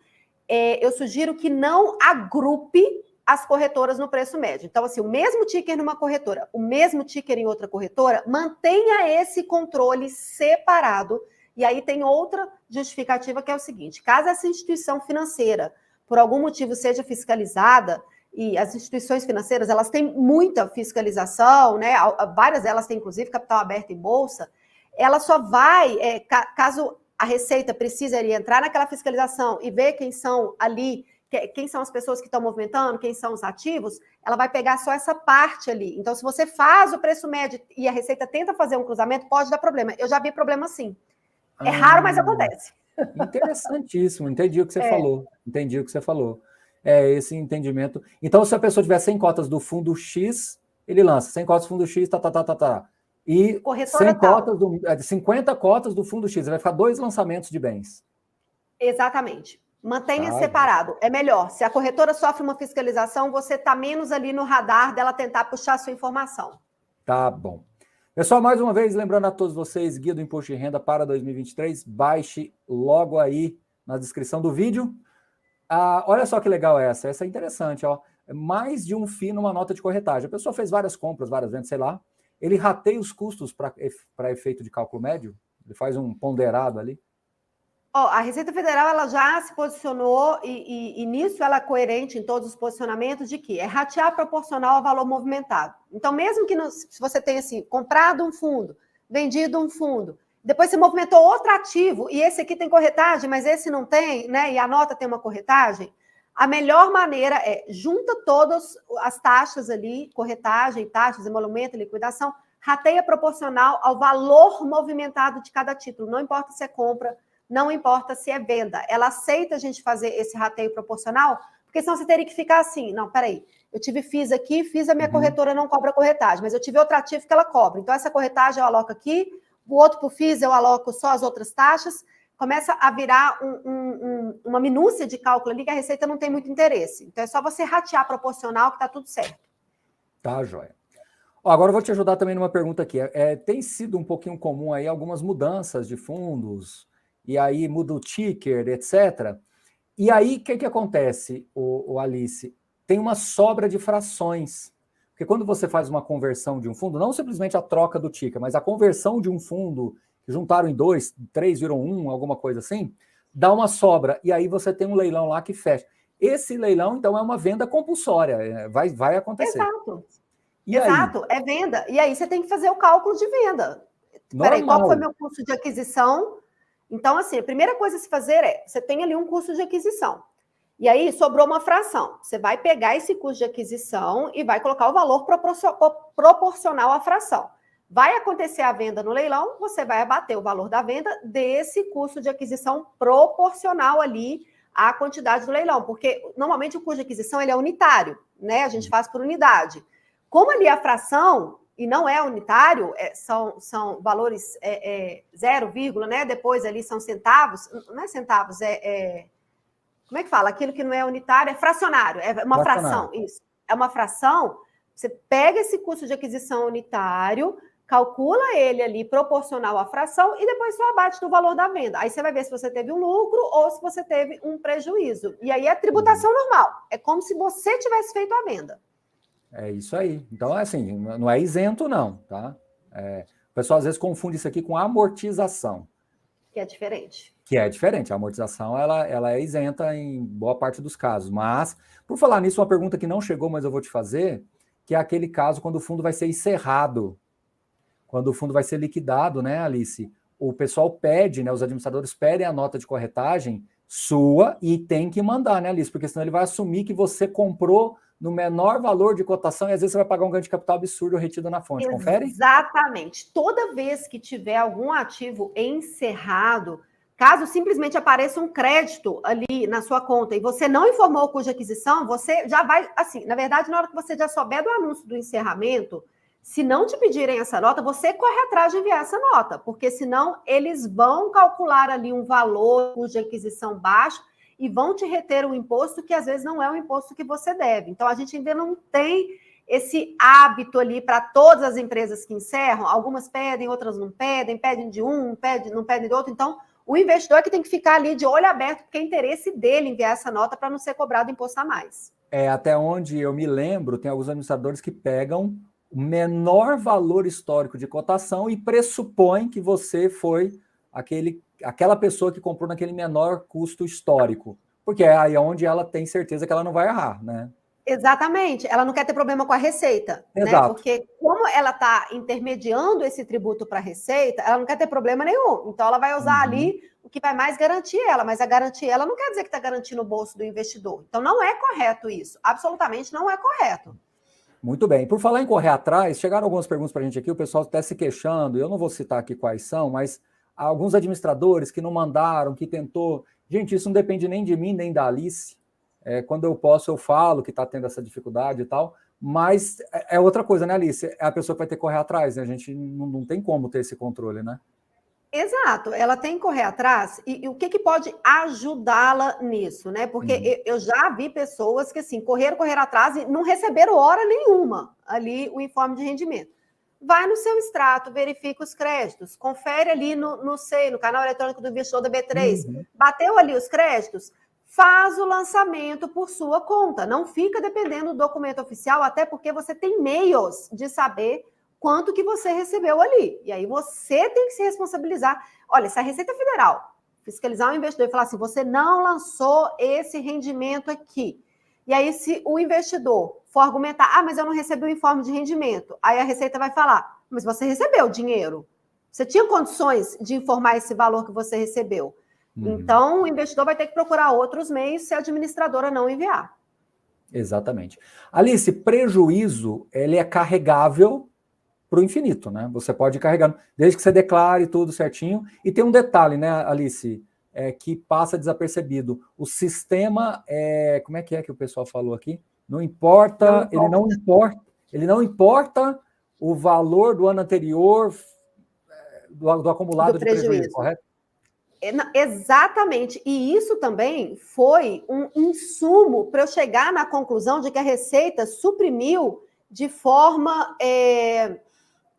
eu sugiro que não agrupe as corretoras no preço médio. Então, assim, o mesmo ticker numa corretora, o mesmo ticker em outra corretora, mantenha esse controle separado. E aí tem outra justificativa que é o seguinte: caso essa instituição financeira, por algum motivo, seja fiscalizada, e as instituições financeiras, elas têm muita fiscalização, né? Várias delas têm, inclusive, capital aberto em bolsa, ela só vai, caso a Receita precise ali entrar naquela fiscalização e ver quem são ali, quem são as pessoas que estão movimentando, quem são os ativos, ela vai pegar só essa parte ali. Então, se você faz o preço médio e a Receita tenta fazer um cruzamento, pode dar problema. Eu já vi problema sim. É raro, mas acontece. Interessantíssimo, entendi o que você falou. Entendi o que você falou. É esse entendimento. Então, se a pessoa tiver 100 cotas do fundo X, ele lança 100 cotas do fundo X, tá. E Corretora 100 tal. cotas 50 cotas do fundo X. Vai ficar 2 lançamentos de bens. Exatamente. Mantenha Tá, separado. É melhor. Se a corretora sofre uma fiscalização, você está menos ali no radar dela tentar puxar a sua informação. tá bom. Pessoal, mais uma vez, lembrando a todos vocês, Guia do Imposto de Renda para 2023, baixe logo aí na descrição do vídeo. Olha só que legal essa é interessante, ó. Mais de um FII numa nota de corretagem. A pessoa fez várias compras, várias vendas, sei lá. Ele rateia os custos para efeito de cálculo médio? Ele faz um ponderado ali? A Receita Federal ela já se posicionou e nisso ela é coerente em todos os posicionamentos de que é ratear proporcional ao valor movimentado. Então, mesmo que se você tenha assim, comprado um fundo, vendido um fundo, depois você movimentou outro ativo e esse aqui tem corretagem, mas esse não tem, né? E a nota tem uma corretagem, a melhor maneira é junta todas as taxas ali, corretagem, taxas, emolumento, liquidação, rateia proporcional ao valor movimentado de cada título. Não importa se é compra, não importa se é venda. Ela aceita a gente fazer esse rateio proporcional, porque senão você teria que ficar assim, não, peraí, eu tive FIIs aqui, FIIs a minha corretora não cobra corretagem, mas eu tive outro ativo que ela cobra. Então, essa corretagem eu aloco aqui, o outro por FIIs eu aloco só as outras taxas, começa a virar uma minúcia de cálculo ali que a Receita não tem muito interesse. Então, é só você ratear proporcional que está tudo certo. Tá, joia. Agora eu vou te ajudar também numa pergunta aqui. Tem sido um pouquinho comum aí algumas mudanças de fundos, e aí muda o ticker, etc. E aí, o que acontece, o Alice? Tem uma sobra de frações. Porque quando você faz uma conversão de um fundo, não simplesmente a troca do ticker, mas a conversão de um fundo, que juntaram em 2, 3 viram 1, alguma coisa assim, dá uma sobra. E aí você tem um leilão lá que fecha. Esse leilão, então, é uma venda compulsória. Vai acontecer. Exato. E Exato, aí? é venda. E aí você tem que fazer o cálculo de venda. Peraí, qual foi meu custo de aquisição? Então, assim, a primeira coisa a se fazer é, você tem ali um custo de aquisição. E aí sobrou uma fração. Você vai pegar esse custo de aquisição e vai colocar o valor proporcional à fração. Vai acontecer a venda no leilão, você vai abater o valor da venda desse custo de aquisição proporcional ali à quantidade do leilão. Porque, normalmente, o custo de aquisição ele é unitário, né? A gente faz por unidade. Como ali a fração, e não é unitário, são valores 0, né? Depois ali são centavos, não é centavos, como é que fala? Aquilo que não é unitário é fracionário, é uma fração, isso. É uma fração, você pega esse custo de aquisição unitário, calcula ele ali proporcional à fração e depois só abate do valor da venda. Aí você vai ver se você teve um lucro ou se você teve um prejuízo. E aí é tributação normal, é como se você tivesse feito a venda. É isso aí. Então, assim, não é isento, não, tá? O pessoal às vezes confunde isso aqui com amortização. Que é diferente. Que é diferente. A amortização, ela é isenta em boa parte dos casos. Mas, por falar nisso, uma pergunta que não chegou, mas eu vou te fazer, que é aquele caso quando o fundo vai ser encerrado. Quando o fundo vai ser liquidado, né, Alice? O pessoal pede, né, os administradores pedem a nota de corretagem sua e tem que mandar, né, Alice? Porque senão ele vai assumir que você comprou no menor valor de cotação e às vezes você vai pagar um ganho de capital absurdo retido na fonte. Confere? Exatamente. Toda vez que tiver algum ativo encerrado, caso simplesmente apareça um crédito ali na sua conta e você não informou o custo de aquisição, você já vai, assim, na verdade, na hora que você já souber do anúncio do encerramento, se não te pedirem essa nota, você corre atrás de enviar essa nota, porque senão eles vão calcular ali um valor, custo de aquisição baixo, e vão te reter um imposto que às vezes não é o imposto que você deve. Então, a gente ainda não tem esse hábito ali para todas as empresas que encerram. Algumas pedem, outras não pedem, pedem de um, não pedem de outro. Então, o investidor é que tem que ficar ali de olho aberto, porque é interesse dele enviar essa nota para não ser cobrado imposto a mais. Até onde eu me lembro, tem alguns administradores que pegam o menor valor histórico de cotação e pressupõem que você foi aquela pessoa que comprou naquele menor custo histórico. Porque é aí onde ela tem certeza que ela não vai errar, né? Exatamente. Ela não quer ter problema com a Receita, né? Porque como ela está intermediando esse tributo para a Receita, ela não quer ter problema nenhum. Então, ela vai usar ali o que vai mais garantir ela, mas a garantir ela não quer dizer que está garantindo o bolso do investidor. Então, não é correto isso. Absolutamente não é correto. Muito bem. Por falar em correr atrás, chegaram algumas perguntas para a gente aqui, o pessoal está se queixando, eu não vou citar aqui quais são, mas alguns administradores que não mandaram, que tentou... Gente, isso não depende nem de mim, nem da Alice. Quando eu posso, eu falo que está tendo essa dificuldade e tal, mas é outra coisa, né, Alice? É a pessoa que vai ter que correr atrás, né? A gente não tem como ter esse controle, né? Exato, ela tem que correr atrás e o que pode ajudá-la nisso, né? Porque eu já vi pessoas que, assim, correram atrás e não receberam hora nenhuma ali o informe de rendimento. Vai no seu extrato, verifica os créditos, confere ali no SEI, no canal eletrônico do investidor da B3, bateu ali os créditos, faz o lançamento por sua conta, não fica dependendo do documento oficial, até porque você tem meios de saber quanto que você recebeu ali. E aí você tem que se responsabilizar. Olha, se a Receita Federal fiscalizar um investidor e falar assim, você não lançou esse rendimento aqui. E aí, se o investidor for argumentar, mas eu não recebi o informe de rendimento, aí a Receita vai falar, mas você recebeu dinheiro. Você tinha condições de informar esse valor que você recebeu. Então, o investidor vai ter que procurar outros meios se a administradora não enviar. Exatamente. Alice, prejuízo, ele é carregável para o infinito, né? Você pode ir carregando, desde que você declare tudo certinho. E tem um detalhe, né, Alice, que passa desapercebido. O sistema, como é que o pessoal falou aqui? Não importa, ele não importa o valor do ano anterior do acumulado de prejuízo, correto? Exatamente. E isso também foi um insumo para eu chegar na conclusão de que a Receita suprimiu de forma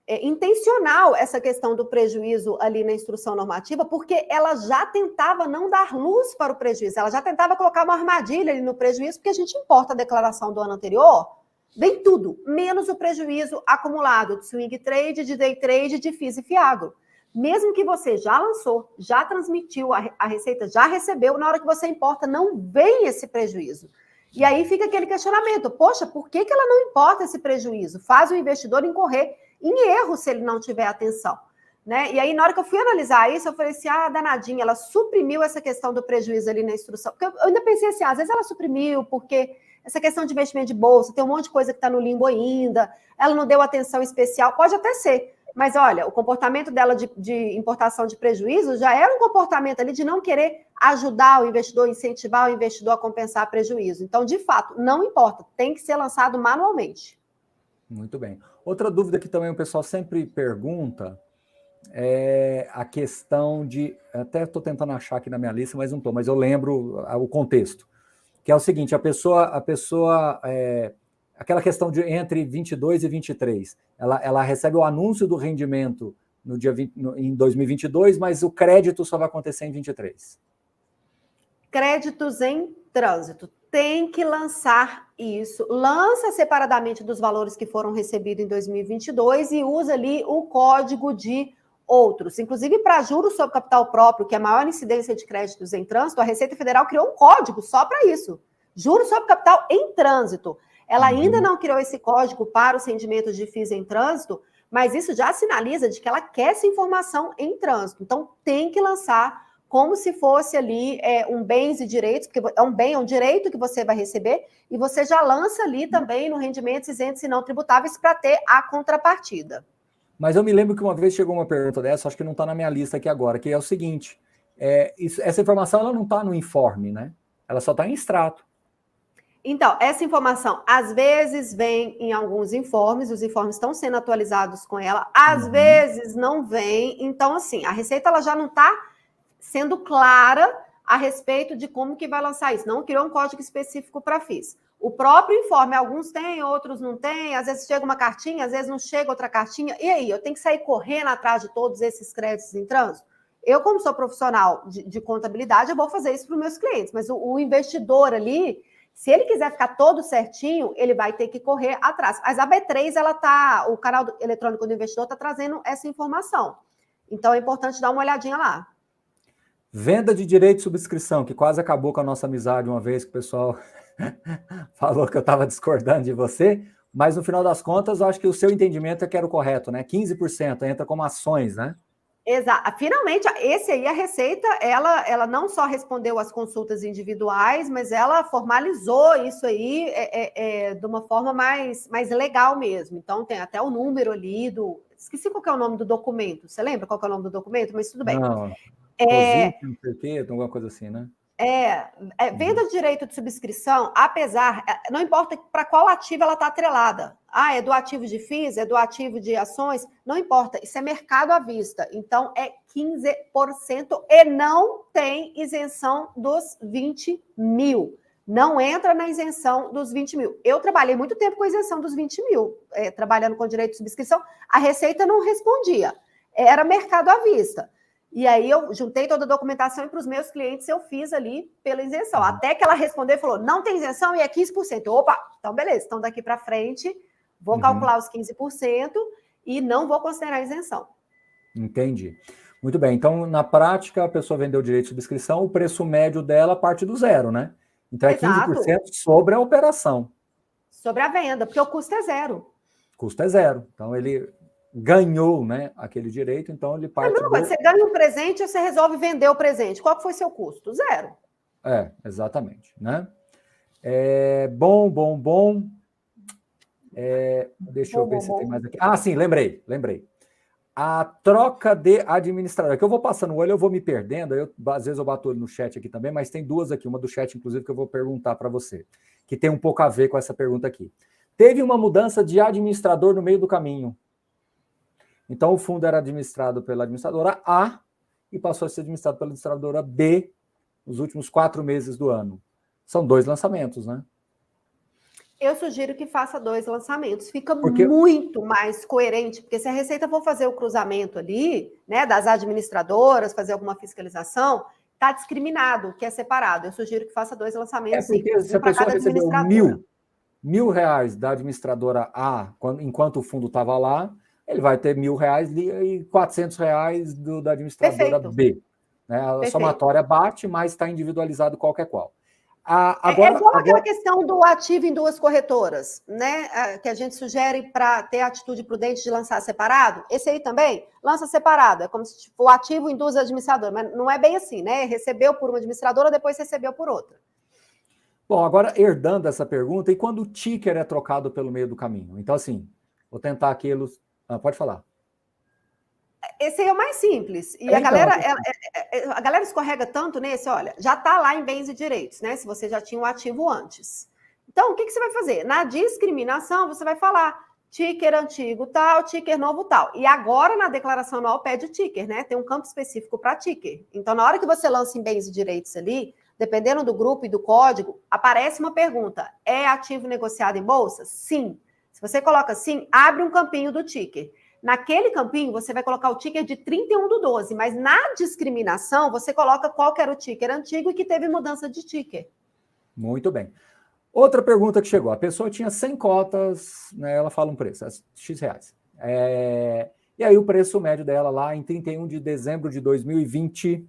intencional essa questão do prejuízo ali na instrução normativa, porque ela já tentava não dar luz para o prejuízo, ela já tentava colocar uma armadilha ali no prejuízo, porque a gente importa a declaração do ano anterior, vem tudo, menos o prejuízo acumulado de swing trade, de day trade, de FIIs e FIAGRO. Mesmo que você já lançou, já transmitiu, a Receita já recebeu, na hora que você importa, não vem esse prejuízo. E aí fica aquele questionamento, poxa, por que ela não importa esse prejuízo? Faz o investidor incorrer em erro se ele não tiver atenção. Né? E aí, na hora que eu fui analisar isso, eu falei assim, danadinha, ela suprimiu essa questão do prejuízo ali na instrução. Porque eu ainda pensei assim, às vezes ela suprimiu porque essa questão de investimento de bolsa, tem um monte de coisa que está no limbo ainda, ela não deu atenção especial, pode até ser. Mas, olha, o comportamento dela de importação de prejuízo já era um comportamento ali de não querer ajudar o investidor, incentivar o investidor a compensar prejuízo. Então, de fato, não importa, tem que ser lançado manualmente. Muito bem. Outra dúvida que também o pessoal sempre pergunta é a questão de... Até estou tentando achar aqui na minha lista, mas não estou, mas eu lembro o contexto. Que é o seguinte, a pessoa aquela questão de entre 22 e 23, ela recebe o anúncio do rendimento no dia em 2022, mas o crédito só vai acontecer em 23. Créditos em trânsito. Tem que lançar isso. Lança separadamente dos valores que foram recebidos em 2022 e usa ali o código de outros. Inclusive, para juros sobre capital próprio, que é a maior incidência de créditos em trânsito, a Receita Federal criou um código só para isso. Juros sobre capital em trânsito. Ela ainda não criou esse código para os rendimentos de FIIs em trânsito, mas isso já sinaliza de que ela quer essa informação em trânsito. Então, tem que lançar como se fosse ali um bens e direitos, porque é um bem, é um direito que você vai receber, e você já lança ali também no rendimentos isentos e não tributáveis para ter a contrapartida. Mas eu me lembro que uma vez chegou uma pergunta dessa, acho que não está na minha lista aqui agora, que é o seguinte, essa informação ela não está no informe, né? Ela só está em extrato. Então, essa informação, às vezes, vem em alguns informes, os informes estão sendo atualizados com ela, às vezes não vem. Então, assim, a Receita ela já não está sendo clara a respeito de como que vai lançar isso. Não criou um código específico para FIIs. O próprio informe, alguns têm, outros não têm, às vezes chega uma cartinha, às vezes não chega outra cartinha. E aí, eu tenho que sair correndo atrás de todos esses créditos em trânsito? Eu, como sou profissional de contabilidade, eu vou fazer isso para os meus clientes, mas o investidor ali, se ele quiser ficar todo certinho, ele vai ter que correr atrás. Mas a B3, o canal eletrônico do investidor está trazendo essa informação. Então, é importante dar uma olhadinha lá. Venda de direito de subscrição, que quase acabou com a nossa amizade uma vez que o pessoal falou que eu estava discordando de você, mas no final das contas, eu acho que o seu entendimento é que era o correto, né? 15% entra como ações, né? Exato. Finalmente, esse aí, a Receita, ela não só respondeu às consultas individuais, mas ela formalizou isso aí de uma forma mais legal mesmo. Então, tem até o número ali Esqueci qual que é o nome do documento. Você lembra qual que é o nome do documento? Mas tudo bem. Não, não sei o quê, alguma coisa assim, né? Venda de direito de subscrição, não importa para qual ativo ela está atrelada. É do ativo de FIIs, é do ativo de ações, não importa, isso é mercado à vista. Então, é 15% e não tem isenção dos 20 mil. Não entra na isenção dos 20 mil. Eu trabalhei muito tempo com isenção dos 20 mil, trabalhando com direito de subscrição, a Receita não respondia, era mercado à vista. E aí eu juntei toda a documentação e para os meus clientes eu fiz ali pela isenção. Até que ela respondeu e falou, não tem isenção e é 15%. Opa, então beleza, então daqui para frente vou calcular os 15% e não vou considerar isenção. Entendi. Muito bem, então na prática a pessoa vendeu o direito de subscrição, o preço médio dela parte do zero, né? Então é 15% sobre a operação. Sobre a venda, porque o custo é zero. O custo é zero, então ele ganhou, né, aquele direito, então ele parte Você ganha um presente e você resolve vender o presente. Qual foi seu custo? Zero. Exatamente, né? Bom. Deixa eu ver se tem mais aqui. Sim, lembrei. A troca de administrador, que eu vou passando o olho, eu vou me perdendo, às vezes eu bato o olho no chat aqui também, mas tem duas aqui, uma do chat, inclusive, que eu vou perguntar para você, que tem um pouco a ver com essa pergunta aqui. Teve uma mudança de administrador no meio do caminho. Então, o fundo era administrado pela administradora A e passou a ser administrado pela administradora B nos últimos 4 meses do ano. São 2 lançamentos, né? Eu sugiro que faça 2 lançamentos. Fica muito mais coerente, porque se a Receita for fazer o cruzamento ali, né, das administradoras, fazer alguma fiscalização, está discriminado, que é separado. Eu sugiro que faça 2 lançamentos. Porque se a pessoa recebeu mil reais da administradora A, enquanto o fundo estava lá, ele vai ter R$1.000 e R$400 da administradora B. Né? A somatória bate, mas está individualizado qualquer qual. Agora, igual aquela questão do ativo em 2 corretoras, né? Que a gente sugere para ter a atitude prudente de lançar separado. Esse aí também lança separado. É como se o ativo em 2 administradoras, mas não é bem assim, né? Recebeu por uma administradora, depois recebeu por outra. Bom, agora herdando essa pergunta, e quando o ticker é trocado pelo meio do caminho? Então, assim, vou tentar aqui. Pode falar. Esse aí é o mais simples. E a galera escorrega tanto nesse, olha, já está lá em bens e direitos, né? Se você já tinha um ativo antes. Então, o que você vai fazer? Na discriminação, você vai falar ticker antigo tal, ticker novo tal. E agora, na declaração anual, pede o ticker, né? Tem um campo específico para ticker. Então, na hora que você lança em bens e direitos ali, dependendo do grupo e do código, aparece uma pergunta. É ativo negociado em bolsa? Sim. Se você coloca sim, abre um campinho do ticker. Naquele campinho, você vai colocar o ticker de 31/12, mas na discriminação, você coloca qual que era o ticker antigo e que teve mudança de ticker. Muito bem. Outra pergunta que chegou. A pessoa tinha 100 cotas, né, ela fala um preço, X reais. E aí o preço médio dela lá em 31 de dezembro de 2021...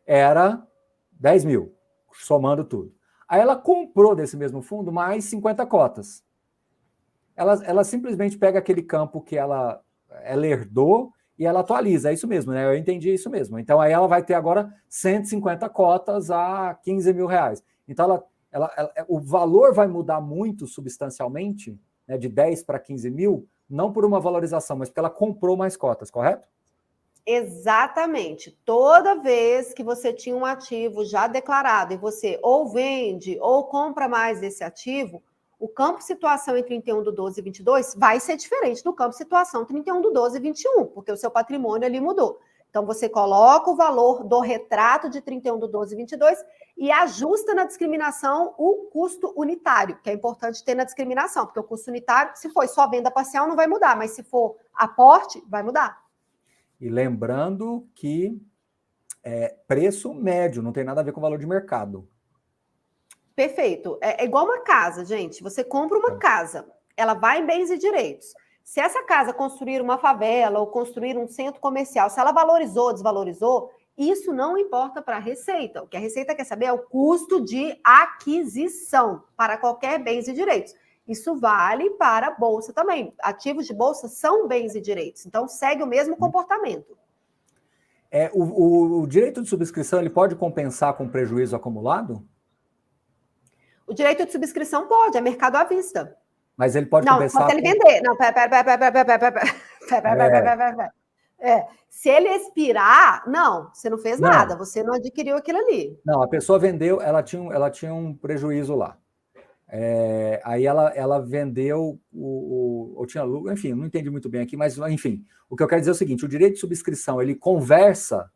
era 10 mil, somando tudo. Aí ela comprou desse mesmo fundo mais 50 cotas. Ela simplesmente pega aquele campo que ela herdou e ela atualiza, é isso mesmo, né? Eu entendi isso mesmo. Então aí ela vai ter agora 150 cotas a 15 mil reais. Então o valor vai mudar muito substancialmente, né, de 10 para 15 mil, não por uma valorização, mas porque ela comprou mais cotas, correto? Exatamente. Toda vez que você tinha um ativo já declarado e você ou vende ou compra mais desse ativo, o campo situação em 31/12/22 vai ser diferente do campo situação 31/12/21, porque o seu patrimônio ali mudou. Então, você coloca o valor do retrato de 31/12/22 e ajusta na discriminação o custo unitário, que é importante ter na discriminação, porque o custo unitário, se for só venda parcial, não vai mudar, mas se for aporte, vai mudar. E lembrando que preço médio, não tem nada a ver com valor de mercado. Perfeito. É igual uma casa, gente. Você compra uma casa, ela vai em bens e direitos. Se essa casa construir uma favela ou construir um centro comercial, se ela valorizou, desvalorizou, isso não importa para a Receita. O que a Receita quer saber é o custo de aquisição para qualquer bens e direitos. Isso vale para a Bolsa também. Ativos de Bolsa são bens e direitos. Então, segue o mesmo comportamento. O direito de subscrição ele pode compensar com prejuízo acumulado? O direito de subscrição pode, é mercado à vista. Mas ele pode não, compensar... Não, pode ele vender. Não, pera. Se ele expirar, não, você não fez nada, você não adquiriu aquilo ali. Não, a pessoa vendeu, ela tinha um prejuízo lá. Aí ela vendeu ou tinha lucro, enfim, não entendi muito bem aqui, mas enfim, o que eu quero dizer é o seguinte: o direito de subscrição ele conversa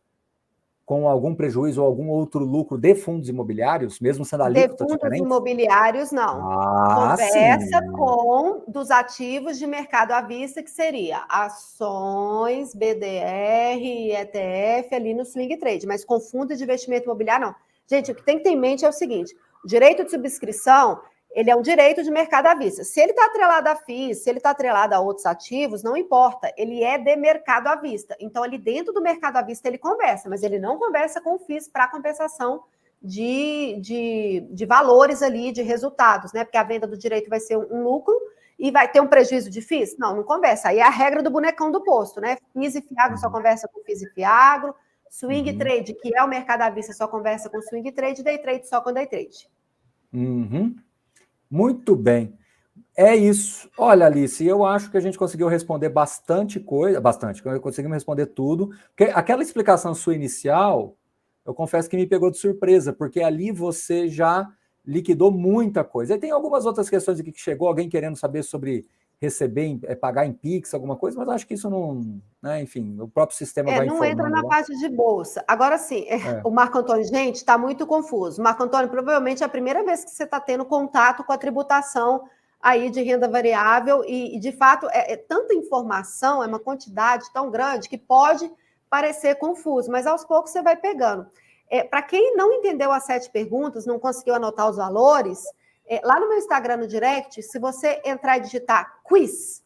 com algum prejuízo ou algum outro lucro de fundos imobiliários, mesmo sendo a alíquota diferente? De fundos imobiliários, não. Conversa com dos ativos de mercado à vista, que seria ações, BDR, ETF, ali no swing trade, mas com fundo de investimento imobiliário, não. Gente, o que tem que ter em mente é o seguinte: o direito de subscrição, ele é um direito de mercado à vista. Se ele está atrelado a FIIs, se ele está atrelado a outros ativos, não importa. Ele é de mercado à vista. Então, ali dentro do mercado à vista, ele conversa, mas ele não conversa com o FIIs para compensação de valores ali, de resultados, né? Porque a venda do direito vai ser um lucro e vai ter um prejuízo de FIIs? Não conversa. Aí é a regra do bonecão do posto, né? FIIs e Fiagro só conversa com FIIs e Fiagro. Swing trade, que é o mercado à vista, só conversa com swing trade. Day trade só com day trade. Muito bem. É isso. Olha, Alice, eu acho que a gente conseguiu responder bastante coisa, conseguimos responder tudo, porque aquela explicação sua inicial, eu confesso que me pegou de surpresa, porque ali você já liquidou muita coisa. E tem algumas outras questões aqui que chegou, alguém querendo saber sobre receber, pagar em Pix, alguma coisa, mas acho que isso não, né, enfim, o próprio sistema vai informando. Não entra na parte de bolsa. Agora sim, o Marco Antônio, gente, está muito confuso. Marco Antônio, provavelmente é a primeira vez que você está tendo contato com a tributação aí de renda variável e de fato, tanta informação, é uma quantidade tão grande que pode parecer confuso, mas aos poucos você vai pegando. Para quem não entendeu as 7 perguntas, não conseguiu anotar os valores, lá no meu Instagram, no direct, se você entrar e digitar quiz,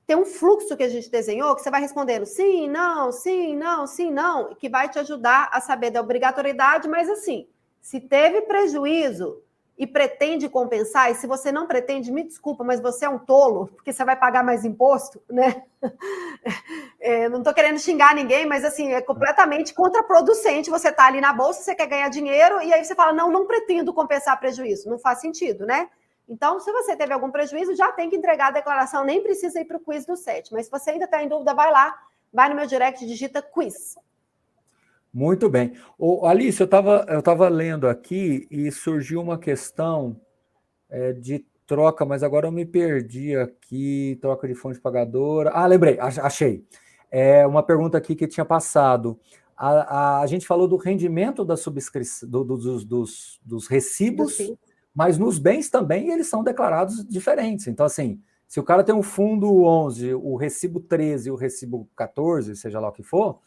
tem um fluxo que a gente desenhou que você vai respondendo sim, não, sim, não, sim, não, que vai te ajudar a saber da obrigatoriedade, mas assim, se teve prejuízo e pretende compensar, e se você não pretende, me desculpa, mas você é um tolo, porque você vai pagar mais imposto, né? Não estou querendo xingar ninguém, mas assim, é completamente contraproducente. Você está ali na bolsa, você quer ganhar dinheiro, e aí você fala, não pretendo compensar prejuízo. Não faz sentido, né? Então, se você teve algum prejuízo, já tem que entregar a declaração, nem precisa ir para o quiz do 7. Mas se você ainda está em dúvida, vai lá, vai no meu direct, digita quiz. Muito bem. Alice, eu estava lendo aqui e surgiu uma questão de troca, mas agora eu me perdi aqui, troca de fonte pagadora. Lembrei, achei. Uma pergunta aqui que tinha passado. A gente falou do rendimento da subscrição, dos recibos, mas nos bens também eles são declarados diferentes. Então, assim, se o cara tem um fundo 11, o recibo 13 e o recibo 14, seja lá o que for,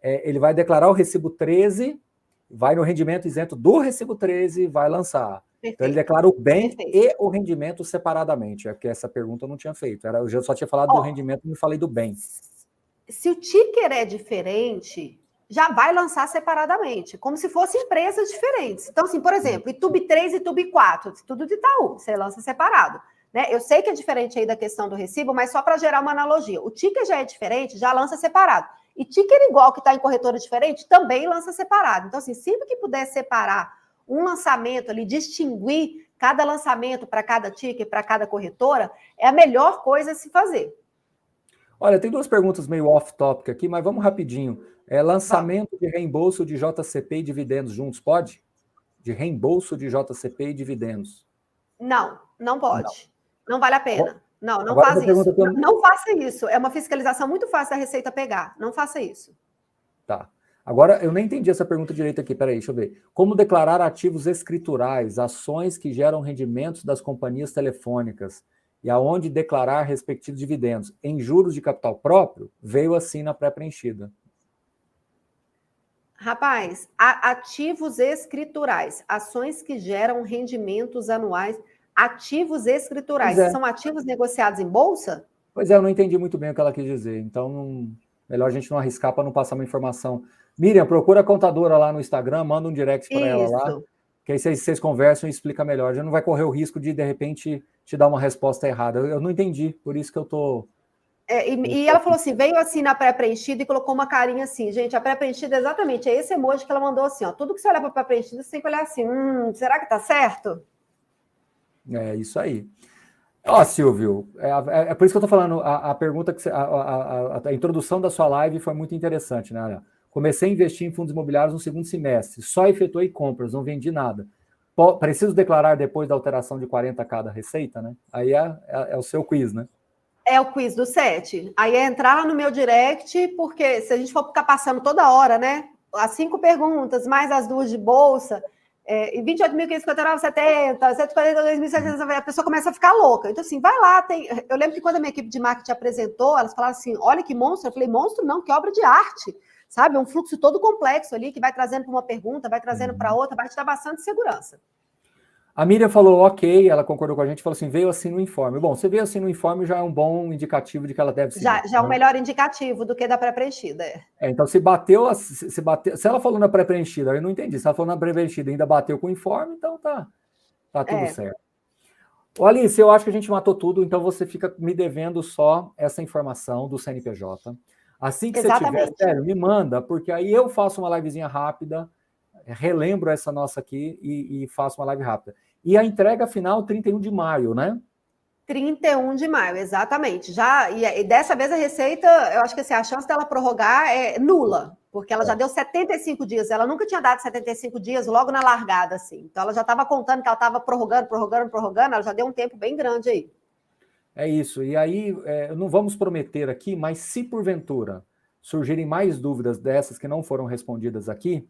ele vai declarar o recibo 13, vai no rendimento isento do recibo 13 e vai lançar. Perfeito. Então, ele declara o bem e o rendimento separadamente. Porque essa pergunta eu não tinha feito. Eu já só tinha falado do rendimento e não falei do bem. Se o ticker é diferente, já vai lançar separadamente, como se fossem empresas diferentes. Então, assim, por exemplo, Itube 3 e Itube 4, tudo de Itaú, você lança separado. né? Eu sei que é diferente aí da questão do recibo, mas só para gerar uma analogia. O ticker já é diferente, já lança separado. E ticker igual que está em corretora diferente, também lança separado. Então, assim, sempre que puder separar um lançamento ali, distinguir cada lançamento para cada ticker, para cada corretora, é a melhor coisa a se fazer. Olha, tem duas perguntas meio off-topic aqui, mas vamos rapidinho. Lançamento de reembolso de JCP e dividendos juntos, pode? De reembolso de JCP e dividendos. Não, não pode. Não vale a pena. Não agora faz isso. Eu... Não faça isso. É uma fiscalização muito fácil da Receita pegar. Não faça isso. Tá. Agora, eu nem entendi essa pergunta direito aqui. Peraí, deixa eu ver. Como declarar ativos escriturais, ações que geram rendimentos das companhias telefônicas e aonde declarar respectivos dividendos em juros de capital próprio? Veio assim na pré-preenchida. Rapaz, ativos escriturais, ações que geram rendimentos anuais, ativos escriturais, são ativos negociados em bolsa? Pois é, eu não entendi muito bem o que ela quis dizer, então melhor a gente não arriscar para não passar uma informação. Miriam, procura a contadora lá no Instagram, manda um direct para ela lá, que aí vocês conversam e explica melhor. Já não vai correr o risco de repente, te dar uma resposta errada. Eu não entendi, por isso que eu estou... E ela falou assim, veio assim na pré-preenchida e colocou uma carinha assim, gente, a pré-preenchida exatamente, é esse emoji que ela mandou assim, ó, tudo que você olhar para a pré-preenchida, você tem que olhar assim, será que tá certo? É isso aí. Ó, Silvio, é por isso que eu tô falando, a pergunta, a introdução da sua live foi muito interessante, né? Comecei a investir em fundos imobiliários no segundo semestre, só efetuei compras, não vendi nada. Preciso declarar depois da alteração de 40k da receita, né? Aí é o seu quiz, né? É o quiz do 7. Aí é entrar lá no meu direct, porque se a gente for ficar passando toda hora, né? As 5 perguntas, mais as 2 de bolsa, e 28.559,70, 142.790, a pessoa começa a ficar louca. Então, assim, vai lá. Eu lembro que quando a minha equipe de marketing apresentou, elas falaram assim, olha que monstro. Eu falei, monstro não, que obra de arte. Sabe? Um fluxo todo complexo ali, que vai trazendo para uma pergunta, vai trazendo para outra, vai te dar bastante segurança. A Miriam falou ok, ela concordou com a gente, falou assim, veio assim no informe. Bom, você veio assim no informe já é um bom indicativo de que ela deve ser. Já é um melhor indicativo do que da pré-preenchida. Então, se ela falou na pré-preenchida, eu não entendi, se ela falou na pré-preenchida e ainda bateu com o informe, então tá tudo certo. Ô, Alice, eu acho que a gente matou tudo, então você fica me devendo só essa informação do CNPJ. Assim que você tiver, sério, me manda, porque aí eu faço uma livezinha rápida, relembro essa nossa aqui e faço uma live rápida. E a entrega final, 31 de maio, né? 31 de maio, exatamente. E dessa vez a Receita, eu acho que assim, a chance dela prorrogar é nula, porque ela já deu 75 dias. Ela nunca tinha dado 75 dias logo na largada, assim. Então ela já estava contando que ela estava prorrogando, ela já deu um tempo bem grande aí. É isso. E aí, não vamos prometer aqui, mas se porventura surgirem mais dúvidas dessas que não foram respondidas aqui,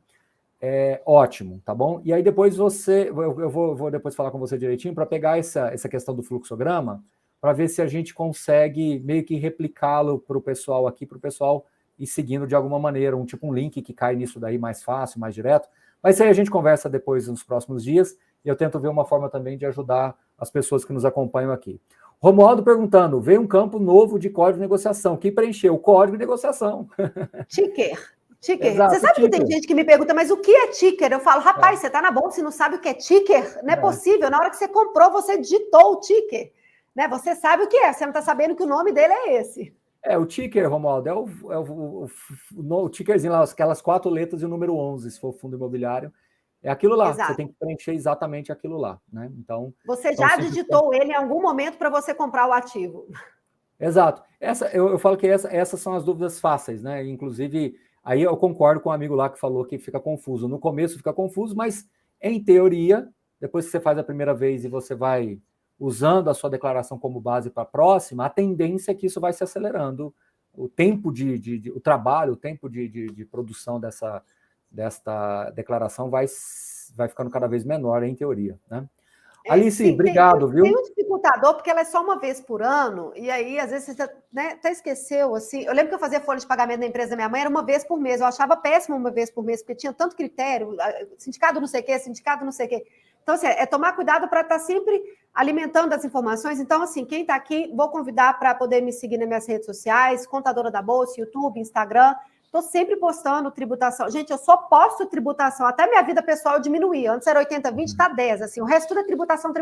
ótimo, tá bom? E aí depois eu vou depois falar com você direitinho para pegar essa questão do fluxograma, para ver se a gente consegue meio que replicá-lo para o pessoal aqui, para o pessoal ir seguindo de alguma maneira, um link que cai nisso daí mais fácil, mais direto. Mas isso aí a gente conversa depois nos próximos dias, e eu tento ver uma forma também de ajudar as pessoas que nos acompanham aqui. Romualdo perguntando, veio um campo novo de código de negociação, que preencheu o código de negociação. Ticker. Exato, você sabe que tem gente que me pergunta, mas o que é ticker? Eu falo, rapaz, você está na bolsa e não sabe o que é ticker? Não é possível. Na hora que você comprou, você digitou o ticker. Né? Você sabe o que é, você não está sabendo que o nome dele é esse. O ticker, Romualdo, o tickerzinho lá, aquelas 4 letras e o número 11, se for fundo imobiliário. É aquilo lá, Exato. Você tem que preencher exatamente aquilo lá. Né? Então, você já digitou ele em algum momento para você comprar o ativo. Exato. Eu falo que essas são as dúvidas fáceis, né? Inclusive... Aí eu concordo com um amigo lá que falou que fica confuso. No começo fica confuso, mas em teoria, depois que você faz a primeira vez e você vai usando a sua declaração como base para a próxima, a tendência é que isso vai se acelerando. O tempo o trabalho, o tempo de produção desta declaração vai ficando cada vez menor, em teoria, né? Alice, sim, obrigado, viu? Tem um dificultador, porque ela é só uma vez por ano, e aí, às vezes, você até esqueceu, assim. Eu lembro que eu fazia folha de pagamento da empresa da minha mãe, era uma vez por mês. Eu achava péssimo uma vez por mês, porque tinha tanto critério, sindicato não sei o quê, sindicato não sei o quê. Então, assim, tomar cuidado para estar sempre alimentando as informações. Então, assim, quem está aqui, vou convidar para poder me seguir nas minhas redes sociais, Contadora da Bolsa, YouTube, Instagram. Estou sempre postando tributação. Gente, eu só posto tributação. Até minha vida pessoal eu diminuí. Antes era 80-20, está 10. Assim, o resto tudo é tributação.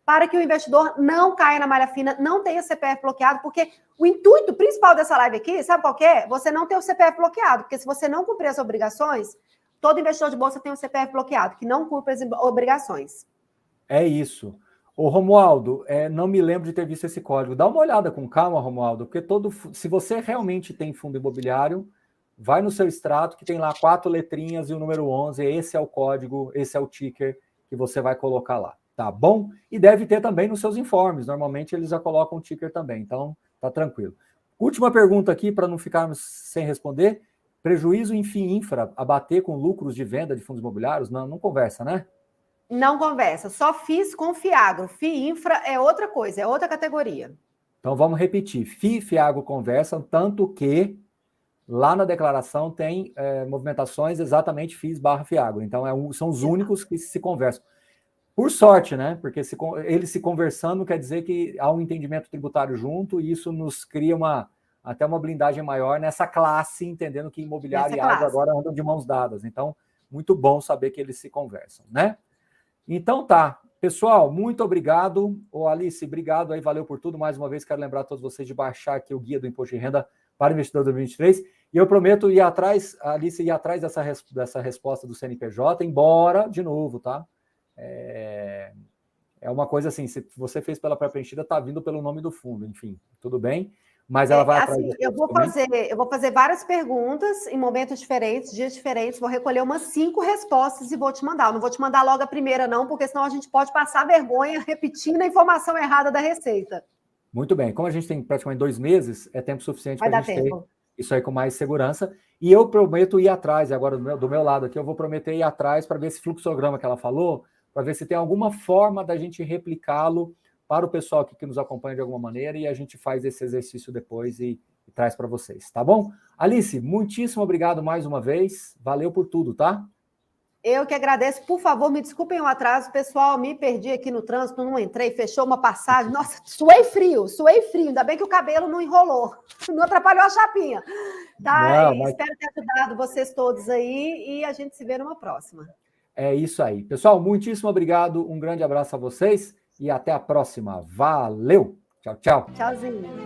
para que o investidor não caia na malha fina, não tenha CPF bloqueado, porque o intuito principal dessa live aqui, sabe qual que é? Você não ter o CPF bloqueado, porque se você não cumprir as obrigações, todo investidor de bolsa tem o CPF bloqueado, que não cumpre as obrigações. É isso. Ô, Romualdo, não me lembro de ter visto esse código. Dá uma olhada com calma, Romualdo, porque se você realmente tem fundo imobiliário, vai no seu extrato, que tem lá 4 letrinhas e o número 11, esse é o código, esse é o ticker que você vai colocar lá, tá bom? E deve ter também nos seus informes, normalmente eles já colocam o ticker também, então tá tranquilo. Última pergunta aqui, para não ficarmos sem responder, prejuízo em FII Infra a bater com lucros de venda de fundos imobiliários? Não conversa, né? Não conversa, só FIIs com FIAGRO. FII Infra é outra coisa, é outra categoria. Então vamos repetir, FII e FIAGRO conversam, tanto que lá na declaração tem movimentações exatamente FIIs / FIAGRO, então são os únicos que se conversam. Por sorte, né? Porque eles se conversando quer dizer que há um entendimento tributário junto e isso nos cria até uma blindagem maior nessa classe, entendendo que imobiliário e agro agora andam de mãos dadas. Então, muito bom saber que eles se conversam, né? Então tá, pessoal, muito obrigado. Ô Alice, obrigado aí, valeu por tudo. Mais uma vez, quero lembrar a todos vocês de baixar aqui o Guia do Imposto de Renda para Investidor 2023. E eu prometo ir atrás, Alice, ir atrás dessa resposta do CNPJ, embora, de novo, tá? É uma coisa assim, se você fez pela pré-preenchida, tá vindo pelo nome do fundo, enfim, tudo bem. Mas ela vai atrás. Assim, eu vou fazer várias perguntas em momentos diferentes, dias diferentes, vou recolher umas 5 respostas e vou te mandar. Eu não vou te mandar logo a primeira, não, porque senão a gente pode passar vergonha repetindo a informação errada da Receita. Muito bem. Como a gente tem praticamente 2 meses, é tempo suficiente para a gente ter isso aí com mais segurança. E eu prometo ir atrás, agora do meu lado aqui, eu vou prometer ir atrás para ver esse fluxograma que ela falou, para ver se tem alguma forma da gente replicá-lo para o pessoal aqui que nos acompanha de alguma maneira, e a gente faz esse exercício depois e traz para vocês, tá bom? Alice, muitíssimo obrigado mais uma vez, valeu por tudo, tá? Eu que agradeço, por favor, me desculpem o atraso, pessoal, me perdi aqui no trânsito, não entrei, fechou uma passagem, nossa, suei frio, ainda bem que o cabelo não enrolou, não atrapalhou a chapinha, tá? Não, mas... Espero ter ajudado vocês todos aí e a gente se vê numa próxima. É isso aí. Pessoal, muitíssimo obrigado, um grande abraço a vocês e até a próxima. Valeu! Tchau, tchau. Tchauzinho.